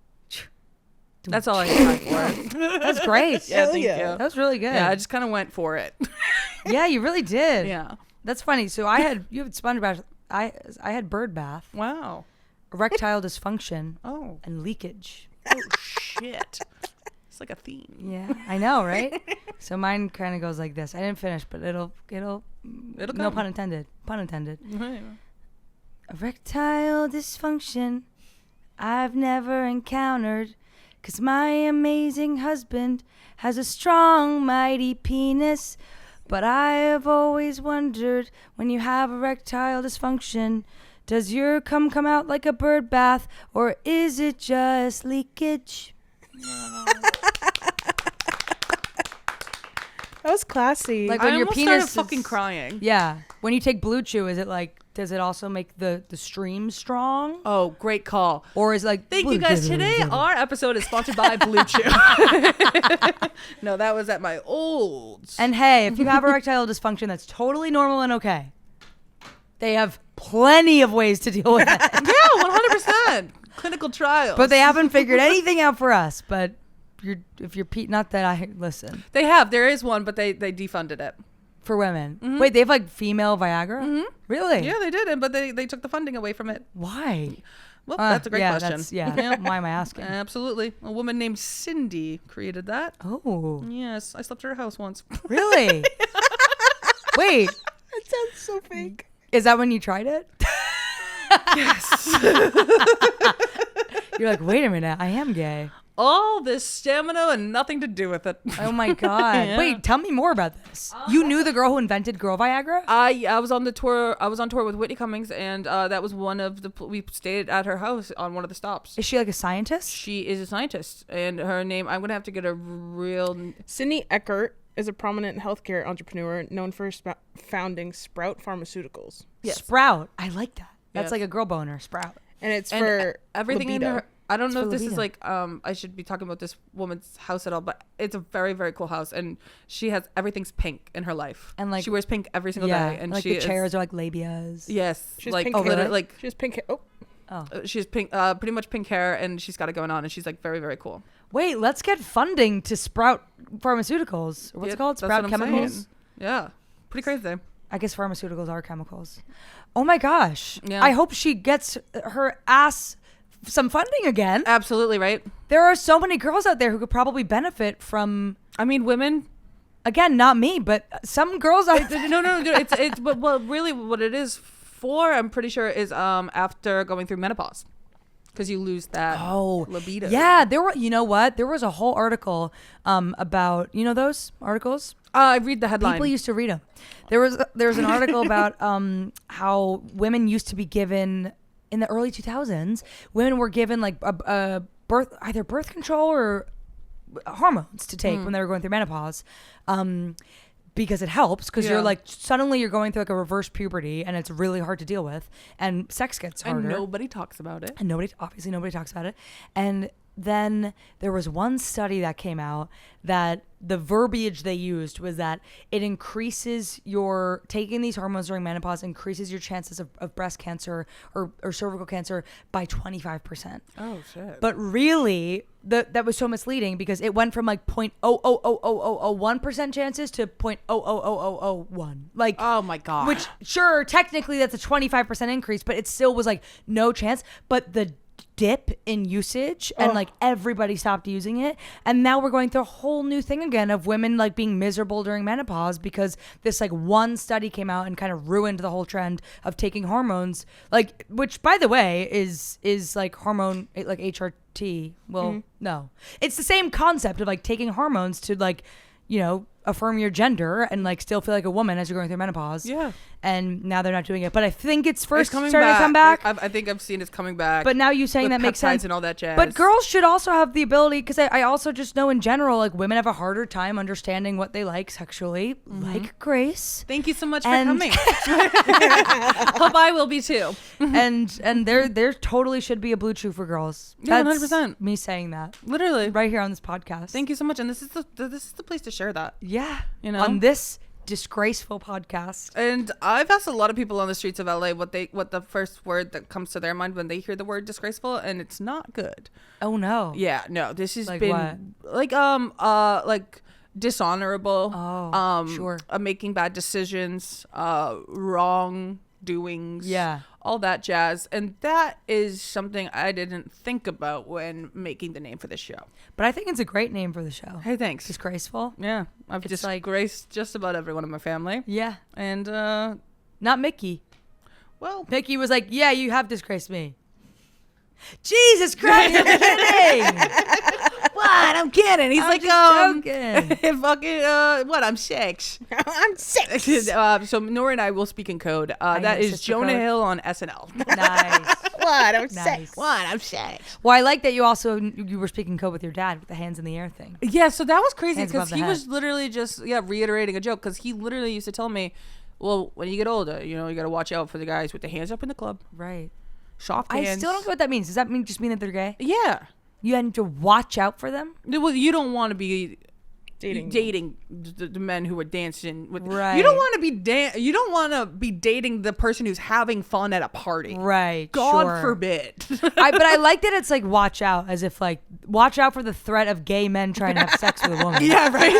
[SPEAKER 3] That's all I had time for.
[SPEAKER 2] That's great.
[SPEAKER 3] Yeah, thank
[SPEAKER 5] yeah.
[SPEAKER 3] you.
[SPEAKER 2] That was really good.
[SPEAKER 3] Yeah, I just kind of went for it.
[SPEAKER 2] Yeah, you really did.
[SPEAKER 3] Yeah.
[SPEAKER 2] That's funny. So you had sponge bath. I had bird bath,
[SPEAKER 3] Wow.
[SPEAKER 2] erectile dysfunction,
[SPEAKER 3] Oh.
[SPEAKER 2] and leakage.
[SPEAKER 3] Oh shit. It's like a theme.
[SPEAKER 2] Yeah, I know, right? So mine kind of goes like this. I didn't finish, but it'll
[SPEAKER 3] It'll
[SPEAKER 2] no
[SPEAKER 3] come.
[SPEAKER 2] pun intended. Pun intended.
[SPEAKER 3] Right.
[SPEAKER 2] Erectile dysfunction I've never encountered, 'cause my amazing husband has a strong, mighty penis. But I have always wondered, when you have erectile dysfunction, does your cum come out like a bird bath, or is it just leakage?
[SPEAKER 5] That was classy.
[SPEAKER 2] Like
[SPEAKER 3] I
[SPEAKER 2] when your
[SPEAKER 3] almost
[SPEAKER 2] penis
[SPEAKER 3] started fucking
[SPEAKER 2] is-
[SPEAKER 3] crying.
[SPEAKER 2] Yeah. When you take Blue Chew, is it like, does it also make the stream strong?
[SPEAKER 3] Oh, great call.
[SPEAKER 2] Or is it like...
[SPEAKER 3] Thank you guys. Today, our episode is sponsored by Blue Chew. No, that was at my old.
[SPEAKER 2] And hey, if you have erectile dysfunction, that's totally normal and okay. They have plenty of ways to deal with it.
[SPEAKER 3] Yeah, 100%. Clinical trials.
[SPEAKER 2] But they haven't figured anything out for us. But if you're not that I listen
[SPEAKER 3] They have. There is one, but they defunded it.
[SPEAKER 2] for women. Wait, they have like female Viagra? Really?
[SPEAKER 3] Yeah, they did, but they took the funding away from it.
[SPEAKER 2] Why?
[SPEAKER 3] Well, that's a great question.
[SPEAKER 2] Yeah. Why am I asking?
[SPEAKER 3] Absolutely. A woman named Cindy created that.
[SPEAKER 2] Oh,
[SPEAKER 3] Yes, I slept at her house once.
[SPEAKER 2] really? Wait,
[SPEAKER 5] that sounds so fake.
[SPEAKER 2] is that when you tried it?
[SPEAKER 3] Yes.
[SPEAKER 2] You're like, wait a minute, I am gay.
[SPEAKER 3] All this stamina and nothing to do with it.
[SPEAKER 2] Oh my God.
[SPEAKER 3] Yeah.
[SPEAKER 2] Wait, tell me more about this. You knew the girl who invented Girl Viagra?
[SPEAKER 3] I was on the tour. I was on tour with Whitney Cummings, and that was one of the. We stayed at her house on one of the stops.
[SPEAKER 2] Is she like a scientist?
[SPEAKER 3] She is a scientist, and her name. I'm gonna have to get a real.
[SPEAKER 5] Sydney Eckert is a prominent healthcare entrepreneur known for founding Sprout Pharmaceuticals.
[SPEAKER 3] Yes.
[SPEAKER 2] Sprout. I like that. That's
[SPEAKER 3] Yes.
[SPEAKER 2] like a girl boner. Sprout.
[SPEAKER 5] And it's
[SPEAKER 3] And
[SPEAKER 5] for
[SPEAKER 3] everything
[SPEAKER 5] libido.
[SPEAKER 3] in her. I don't know
[SPEAKER 2] for
[SPEAKER 3] if this is
[SPEAKER 2] libido.
[SPEAKER 3] like I should be talking about this woman's house at all, but it's a very, very cool house, and she has everything's pink in her life,
[SPEAKER 2] And, like-
[SPEAKER 3] she wears pink every single
[SPEAKER 2] Yeah.
[SPEAKER 3] day, and
[SPEAKER 2] like
[SPEAKER 3] she
[SPEAKER 2] the
[SPEAKER 3] is,
[SPEAKER 2] chairs are like labias.
[SPEAKER 3] yes,
[SPEAKER 5] She has
[SPEAKER 3] like
[SPEAKER 5] pink
[SPEAKER 2] Oh,
[SPEAKER 5] hair.
[SPEAKER 2] really?
[SPEAKER 3] like
[SPEAKER 5] She has pink hair. Oh,
[SPEAKER 2] Oh.
[SPEAKER 3] she has pink, pretty much pink hair, and she's got it going on, and she's like very, very cool.
[SPEAKER 2] Wait, let's get funding to Sprout Pharmaceuticals. Or what's
[SPEAKER 3] Yeah,
[SPEAKER 2] it called?
[SPEAKER 3] that's
[SPEAKER 2] Sprout
[SPEAKER 3] what I'm
[SPEAKER 2] Chemicals?
[SPEAKER 3] saying. Yeah, pretty crazy.
[SPEAKER 2] I guess pharmaceuticals are chemicals. Oh my gosh.
[SPEAKER 3] Yeah.
[SPEAKER 2] I hope she gets her ass some funding again.
[SPEAKER 3] Absolutely right.
[SPEAKER 2] There are so many girls out there who could probably benefit from,
[SPEAKER 3] I mean, women.
[SPEAKER 2] again, not me, but some girls out
[SPEAKER 3] No. It's but well, really, what it is for, I'm pretty sure, is after going through menopause. because you lose that libido.
[SPEAKER 2] Yeah, you know what? There was a whole article about, those articles?
[SPEAKER 3] I read the headline.
[SPEAKER 2] People used to read them. There was an article about how women used to be given, in the early 2000s, women were given like either birth control or hormones to take when they were going through menopause. Because it helps, because you're like, suddenly you're going through like a reverse puberty and it's really hard to deal with, and sex gets harder.
[SPEAKER 3] And nobody talks about it.
[SPEAKER 2] And nobody talks about it. And then there was one study that came out that the verbiage they used was that it increases taking these hormones during menopause increases your chances of breast cancer or cervical cancer by 25%.
[SPEAKER 3] Oh, shit.
[SPEAKER 2] But really, that was so misleading because it went from like 0.00001% chances to 0.00001. Like,
[SPEAKER 3] oh my God.
[SPEAKER 2] Which, sure, technically that's a 25% increase, but it still was like no chance. But the dip in usage and like everybody stopped using it, and now we're going through a whole new thing again of women like being miserable during menopause because this like one study came out and kind of ruined the whole trend of taking hormones, like, which by the way is like hormone, like HRT. Well, no, it's the same concept of like taking hormones to like, affirm your gender and like still feel like a woman as you're going through menopause.
[SPEAKER 3] Yeah.
[SPEAKER 2] And now they're not doing it. But I think it's
[SPEAKER 3] starting
[SPEAKER 2] to come back.
[SPEAKER 3] I think I've seen it's coming back.
[SPEAKER 2] But now you saying that makes sense.
[SPEAKER 3] And all that jazz.
[SPEAKER 2] But girls should also have the ability, because I also just know in general, like women have a harder time understanding what they like sexually, like Grace.
[SPEAKER 3] Thank you so much for coming.
[SPEAKER 1] Hope I will be too.
[SPEAKER 2] and there totally should be a Blue Chew for girls.
[SPEAKER 3] Yeah,
[SPEAKER 2] That's
[SPEAKER 3] 100%.
[SPEAKER 2] me saying that.
[SPEAKER 3] Literally.
[SPEAKER 2] Right here on this podcast.
[SPEAKER 3] Thank you so much. And this is the place to share that.
[SPEAKER 2] Yeah.
[SPEAKER 3] On
[SPEAKER 2] this disgraceful podcast.
[SPEAKER 3] And I've asked a lot of people on the streets of LA what the first word that comes to their mind when they hear the word disgraceful, and it's not good.
[SPEAKER 2] Oh no.
[SPEAKER 3] Yeah, no. This has
[SPEAKER 2] like
[SPEAKER 3] been
[SPEAKER 2] what?
[SPEAKER 3] like dishonorable.
[SPEAKER 2] Oh, sure.
[SPEAKER 3] Making bad decisions, wrong doings.
[SPEAKER 2] Yeah.
[SPEAKER 3] All that jazz. And that is something I didn't think about when making the name for this show.
[SPEAKER 2] But I think it's a great name for the show.
[SPEAKER 3] Hey, thanks.
[SPEAKER 2] Disgraceful.
[SPEAKER 3] Yeah. I've disgraced just about everyone in my family.
[SPEAKER 2] Yeah.
[SPEAKER 3] And
[SPEAKER 2] not Mickey.
[SPEAKER 3] Well,
[SPEAKER 2] Mickey was like, yeah, you have disgraced me. Jesus Christ, I'm kidding.
[SPEAKER 3] What? I'm kidding. He's
[SPEAKER 2] I'm
[SPEAKER 3] like,
[SPEAKER 2] joking.
[SPEAKER 3] fucking, what? I'm 6.
[SPEAKER 5] I'm 6.
[SPEAKER 3] So Nora and I will speak in code. That is Jonah
[SPEAKER 2] code.
[SPEAKER 3] Hill on SNL.
[SPEAKER 2] Nice.
[SPEAKER 5] What? I'm
[SPEAKER 2] Nice.
[SPEAKER 5] 6. What? I'm 6.
[SPEAKER 2] Well, I like that you were speaking code with your dad with the hands in the air thing.
[SPEAKER 3] Yeah, so that was crazy
[SPEAKER 2] Hands
[SPEAKER 3] because
[SPEAKER 2] above
[SPEAKER 3] he
[SPEAKER 2] the
[SPEAKER 3] was
[SPEAKER 2] head.
[SPEAKER 3] literally just reiterating a joke, because he literally used to tell me, well, when you get older, you got to watch out for the guys with the hands up in the club.
[SPEAKER 2] Right.
[SPEAKER 3] Soft hands.
[SPEAKER 2] I still don't know what that means. Does that mean that they're gay?
[SPEAKER 3] Yeah.
[SPEAKER 2] You had to watch out for them?
[SPEAKER 3] Well, you don't want to be
[SPEAKER 5] Dating
[SPEAKER 3] the men who are dancing with.
[SPEAKER 2] Right.
[SPEAKER 3] You don't want to be you don't want to be dating the person who's having fun at a party.
[SPEAKER 2] Right.
[SPEAKER 3] God
[SPEAKER 2] sure.
[SPEAKER 3] forbid.
[SPEAKER 2] But I like that it's like watch out, as if like watch out for the threat of gay men trying to have sex with a woman.
[SPEAKER 3] Yeah, right.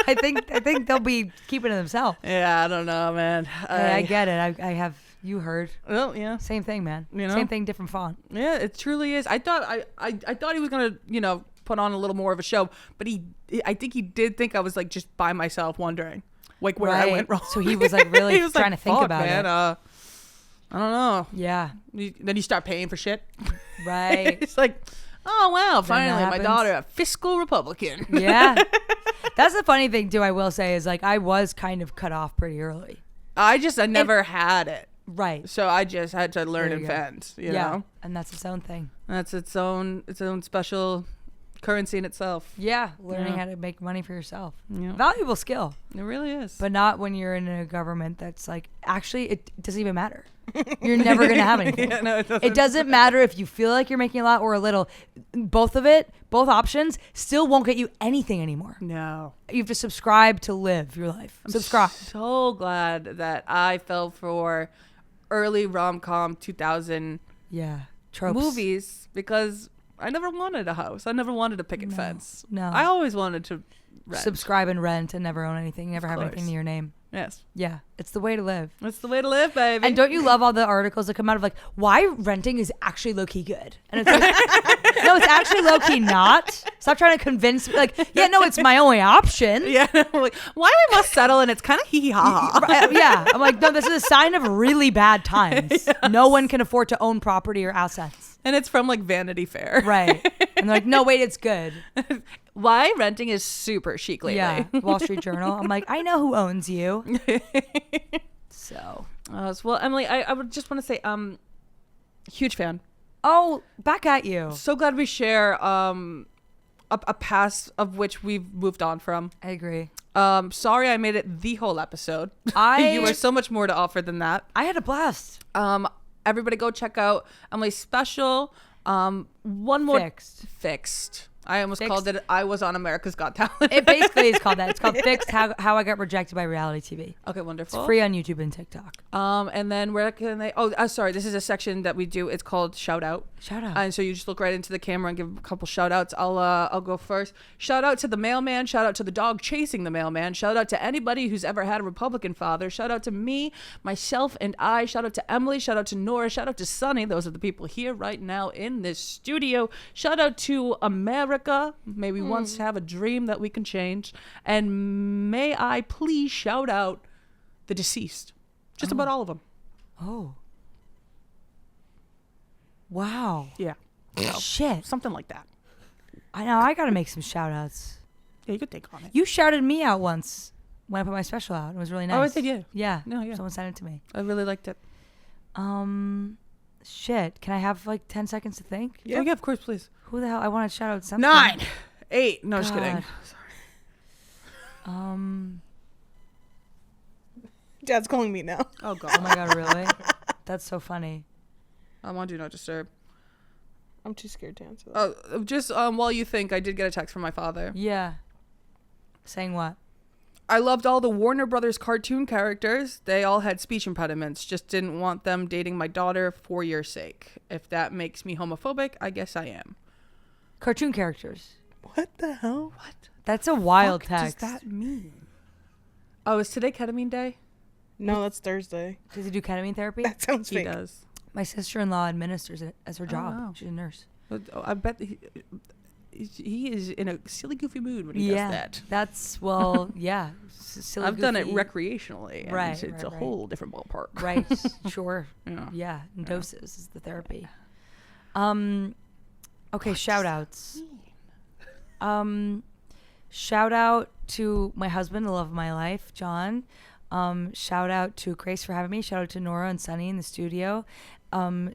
[SPEAKER 2] I think they'll be keeping to themselves.
[SPEAKER 3] Yeah, I don't know, man.
[SPEAKER 2] I get it. I have. You heard.
[SPEAKER 3] Well, yeah.
[SPEAKER 2] Same thing, man. Same thing, different font.
[SPEAKER 3] Yeah, it truly is. I thought he was gonna, put on a little more of a show, but I think he did think I was like just by myself wondering like where I went wrong.
[SPEAKER 2] So he was like really
[SPEAKER 3] he was
[SPEAKER 2] trying
[SPEAKER 3] like,
[SPEAKER 2] to think
[SPEAKER 3] "Fuck,
[SPEAKER 2] about
[SPEAKER 3] man,
[SPEAKER 2] it.
[SPEAKER 3] I don't know.
[SPEAKER 2] Yeah.
[SPEAKER 3] Then you start paying for shit.
[SPEAKER 2] Right.
[SPEAKER 3] It's like, oh wow,
[SPEAKER 2] Then
[SPEAKER 3] finally
[SPEAKER 2] that
[SPEAKER 3] my
[SPEAKER 2] happens.
[SPEAKER 3] daughter, a fiscal Republican.
[SPEAKER 2] Yeah. That's the funny thing too, I will say, is like I was kind of cut off pretty early.
[SPEAKER 3] I never had it.
[SPEAKER 2] Right.
[SPEAKER 3] So I just had to learn
[SPEAKER 2] There
[SPEAKER 3] and
[SPEAKER 2] you go.
[SPEAKER 3] fend, you know?
[SPEAKER 2] And that's its own thing.
[SPEAKER 3] That's its own special currency in itself.
[SPEAKER 2] Yeah. Learning how to make money for yourself.
[SPEAKER 3] Yeah.
[SPEAKER 2] Valuable skill.
[SPEAKER 3] It really is.
[SPEAKER 2] But not when you're in a government that's like, actually, it doesn't even matter. You're never going to have anything.
[SPEAKER 3] Yeah, no,
[SPEAKER 2] it doesn't matter if you feel like you're making a lot or a little. Both options still won't get you anything anymore.
[SPEAKER 3] No.
[SPEAKER 2] You have to subscribe to live your life. Subscribe.
[SPEAKER 3] So glad that I fell for early rom-com 2000
[SPEAKER 2] Tropes.
[SPEAKER 3] movies, because I never wanted a house. I never wanted a picket fence.
[SPEAKER 2] No.
[SPEAKER 3] I always wanted to rent.
[SPEAKER 2] Subscribe and rent and never own anything. Never have
[SPEAKER 3] course.
[SPEAKER 2] anything in your name.
[SPEAKER 3] Yes.
[SPEAKER 2] Yeah, it's the way to live.
[SPEAKER 3] That's the way to live, baby.
[SPEAKER 2] And don't you love all the articles that come out of like why renting is actually low key good? And it's like, no, it's actually low key not. Stop trying to convince me. Like, yeah, no, it's my only option.
[SPEAKER 3] Yeah. Like, why I must settle? And it's kind of hee hee ha ha.
[SPEAKER 2] Yeah, I'm like, no, this is a sign of really bad times. Yes. No one can afford to own property or assets.
[SPEAKER 3] And it's from like Vanity Fair.
[SPEAKER 2] Right. And they're like, no, wait, it's good.
[SPEAKER 3] Why renting is super chic lately.
[SPEAKER 2] Yeah, Wall Street Journal. I'm like, I know who owns you. So.
[SPEAKER 3] Well, Emily, I would just want to say, huge fan.
[SPEAKER 2] Oh, back at you.
[SPEAKER 3] So glad we share a past of which we've moved on from.
[SPEAKER 2] I agree.
[SPEAKER 3] Sorry I made it the whole episode. You were so much more to offer than that.
[SPEAKER 2] I had a blast.
[SPEAKER 3] Everybody go check out Emily's special. One more. Fixed. I almost called it I Was on America's Got Talent.
[SPEAKER 2] It basically is called that. It's called Fixed, How I Got Rejected by Reality TV.
[SPEAKER 3] Okay, wonderful.
[SPEAKER 2] It's free on YouTube and TikTok.
[SPEAKER 3] And then where can they... sorry. This is a section that we do. It's called Shout Out.
[SPEAKER 2] Shout out.
[SPEAKER 3] And so you just look right into the camera and give a couple shout outs. I'll go first. Shout out to the mailman. Shout out to the dog chasing the mailman. Shout out to anybody who's ever had a Republican father. Shout out to me, myself, and I. Shout out to Emily. Shout out to Nora. Shout out to Sunny. Those are the people here right now in this studio. Shout out to America. May we once have a dream that we can change. And may I please shout out the deceased. Just about all of them.
[SPEAKER 2] Oh. Wow.
[SPEAKER 3] Yeah.
[SPEAKER 2] Shit.
[SPEAKER 3] Something like that.
[SPEAKER 2] I know. I got to make some shout outs.
[SPEAKER 3] Yeah, you could take on it.
[SPEAKER 2] You shouted me out once when I put my special out. It was really nice.
[SPEAKER 3] Oh, I did, yeah.
[SPEAKER 2] Yeah.
[SPEAKER 3] No, yeah.
[SPEAKER 2] Someone sent it to me.
[SPEAKER 3] I really liked it.
[SPEAKER 2] Shit. Can I have like 10 seconds to think?
[SPEAKER 3] Yeah, of course, please.
[SPEAKER 2] Who the hell? I want to shout out something.
[SPEAKER 3] 9, 8. No, just kidding.
[SPEAKER 2] God.
[SPEAKER 3] Sorry.
[SPEAKER 5] Dad's calling me now.
[SPEAKER 3] Oh, God.
[SPEAKER 2] Oh my God, really? That's so funny.
[SPEAKER 3] I'm on Do Not Disturb.
[SPEAKER 5] I'm too scared to answer that.
[SPEAKER 3] Oh, just while you think, I did get a text from my father.
[SPEAKER 2] Yeah. Saying what?
[SPEAKER 3] I loved all the Warner Brothers cartoon characters. They all had speech impediments. Just didn't want them dating my daughter for your sake. If that makes me homophobic, I guess I am.
[SPEAKER 2] Cartoon characters.
[SPEAKER 5] What the hell?
[SPEAKER 3] What?
[SPEAKER 2] That's a wild
[SPEAKER 3] What
[SPEAKER 2] text.
[SPEAKER 3] does that mean? Oh, is today ketamine day?
[SPEAKER 5] No, that's Thursday.
[SPEAKER 2] Does he do ketamine therapy?
[SPEAKER 5] That sounds
[SPEAKER 3] He
[SPEAKER 5] fake.
[SPEAKER 3] does.
[SPEAKER 2] My sister-in-law administers it as her job.
[SPEAKER 3] wow.
[SPEAKER 2] She's a nurse.
[SPEAKER 3] I bet he is in a silly, goofy mood when he does that.
[SPEAKER 2] That's, well, yeah. Silly,
[SPEAKER 3] I've done it
[SPEAKER 2] goofy.
[SPEAKER 3] recreationally. And
[SPEAKER 2] Right,
[SPEAKER 3] it's a
[SPEAKER 2] right.
[SPEAKER 3] whole different ballpark.
[SPEAKER 2] Right. Sure.
[SPEAKER 3] Yeah.
[SPEAKER 2] Yeah. In doses is the therapy. Okay. Shout outs. Shout out to my husband, the love of my life, John. Shout out to Grace for having me. Shout out to Nora and Sunny in the studio.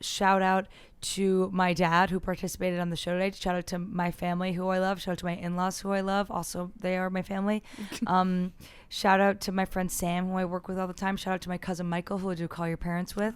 [SPEAKER 2] Shout out to my dad who participated on the show today. Shout out to my family who I love. Shout out to my in-laws who I love. Also, they are my family. Shout out to my friend Sam who I work with all the time. Shout out to my cousin Michael who I do Call Your Parents with.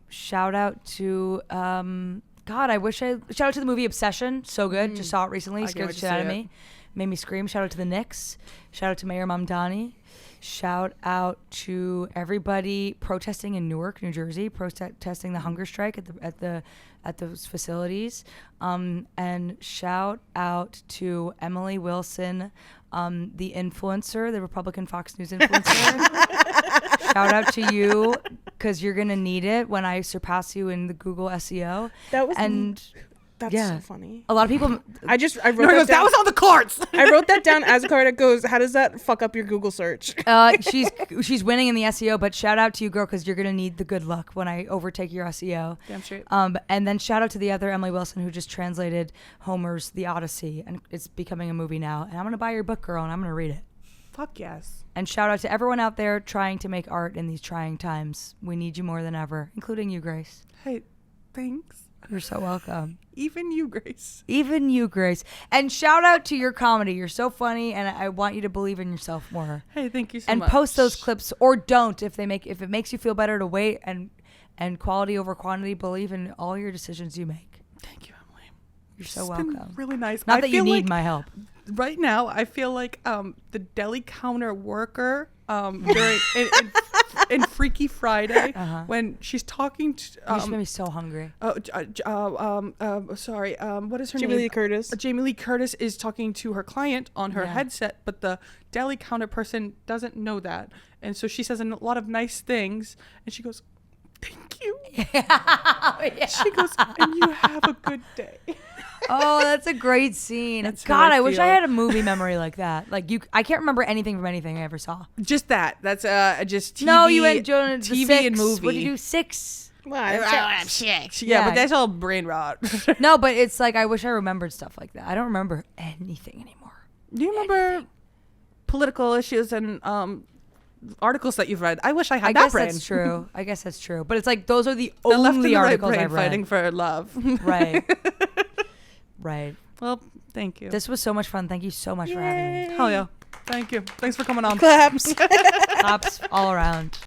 [SPEAKER 2] Shout out to shout out to the movie Obsession. So good. Just saw it recently.
[SPEAKER 3] I can't
[SPEAKER 2] Scared
[SPEAKER 3] wait
[SPEAKER 2] the
[SPEAKER 3] to
[SPEAKER 2] shit out of
[SPEAKER 3] see
[SPEAKER 2] me. Made me scream. Shout out to the Knicks. Shout out to Mayor Mamdani. Shout out to everybody protesting in Newark, New Jersey, protesting the hunger strike at those facilities. And shout out to Emily Wilson, the influencer, the Republican Fox News influencer. Shout out to you because you're gonna need it when I surpass you in the Google SEO.
[SPEAKER 5] That's so funny.
[SPEAKER 2] A lot of people.
[SPEAKER 5] I wrote
[SPEAKER 3] That
[SPEAKER 5] that down.
[SPEAKER 3] was on the cards.
[SPEAKER 5] I wrote that down as a card that goes, how does that fuck up your Google search?
[SPEAKER 2] She's winning in the SEO, but shout out to you, girl, because you're gonna need the good luck when I overtake your SEO.
[SPEAKER 3] Damn straight.
[SPEAKER 2] And then shout out to the other Emily Wilson who just translated Homer's The Odyssey, and it's becoming a movie now. And I'm gonna buy your book, girl, and I'm gonna read it.
[SPEAKER 3] Fuck yes.
[SPEAKER 2] And shout out to everyone out there trying to make art in these trying times. We need you more than ever, including you, Grace.
[SPEAKER 3] Hey, thanks.
[SPEAKER 2] You're so welcome.
[SPEAKER 3] Even you, Grace.
[SPEAKER 2] Even you, Grace. And shout out to your comedy. You're so funny, and I want you to believe in yourself more.
[SPEAKER 3] Hey, thank you so
[SPEAKER 2] And
[SPEAKER 3] much.
[SPEAKER 2] post those clips, or don't if it makes you feel better to wait and quality over quantity. Believe in all your decisions you make.
[SPEAKER 3] Thank you, Emily.
[SPEAKER 2] You're so
[SPEAKER 3] It's
[SPEAKER 2] welcome.
[SPEAKER 3] been really nice.
[SPEAKER 2] Not
[SPEAKER 3] I
[SPEAKER 2] that you
[SPEAKER 3] feel
[SPEAKER 2] need
[SPEAKER 3] like
[SPEAKER 2] my help.
[SPEAKER 3] right now, I feel like the deli counter worker during in in Freaky Friday when she's talking to.
[SPEAKER 2] You just made me so hungry.
[SPEAKER 3] Sorry. What is her
[SPEAKER 5] Jamie
[SPEAKER 3] name?
[SPEAKER 5] Lee Curtis.
[SPEAKER 3] Jamie Lee Curtis is talking to her client on her headset, but the deli counter person doesn't know that, and so she says a lot of nice things, and she goes, "Thank you." She goes, "And you have a good day."
[SPEAKER 2] Oh, that's a great scene.
[SPEAKER 3] That's how
[SPEAKER 2] God,
[SPEAKER 3] I
[SPEAKER 2] I wish I
[SPEAKER 3] feel.
[SPEAKER 2] had a movie memory like that. Like I can't remember anything from anything I ever saw.
[SPEAKER 3] Just that. That's just TV.
[SPEAKER 2] No, you went Jonah to
[SPEAKER 3] TV
[SPEAKER 2] 6.
[SPEAKER 3] and movie.
[SPEAKER 2] What did you do? 6.
[SPEAKER 5] Well, I'm six.
[SPEAKER 3] Yeah,
[SPEAKER 2] Yeah.
[SPEAKER 3] but that's all brain rot.
[SPEAKER 2] No, but it's like I wish I remembered stuff like that. I don't remember anything anymore.
[SPEAKER 3] Do you remember political issues and articles that you've read? I wish I had
[SPEAKER 2] I
[SPEAKER 3] that
[SPEAKER 2] guess
[SPEAKER 3] brain.
[SPEAKER 2] that's true. I guess that's true. But it's like those are the
[SPEAKER 3] The left and
[SPEAKER 2] only
[SPEAKER 3] the right
[SPEAKER 2] articles
[SPEAKER 3] brain
[SPEAKER 2] I've read.
[SPEAKER 3] fighting for love.
[SPEAKER 2] Right. Right.
[SPEAKER 3] Well, thank you.
[SPEAKER 2] This was so much fun. Thank you so much for having me.
[SPEAKER 3] Hell yeah. Thank you. Thanks for coming on.
[SPEAKER 5] Claps.
[SPEAKER 2] Claps all around.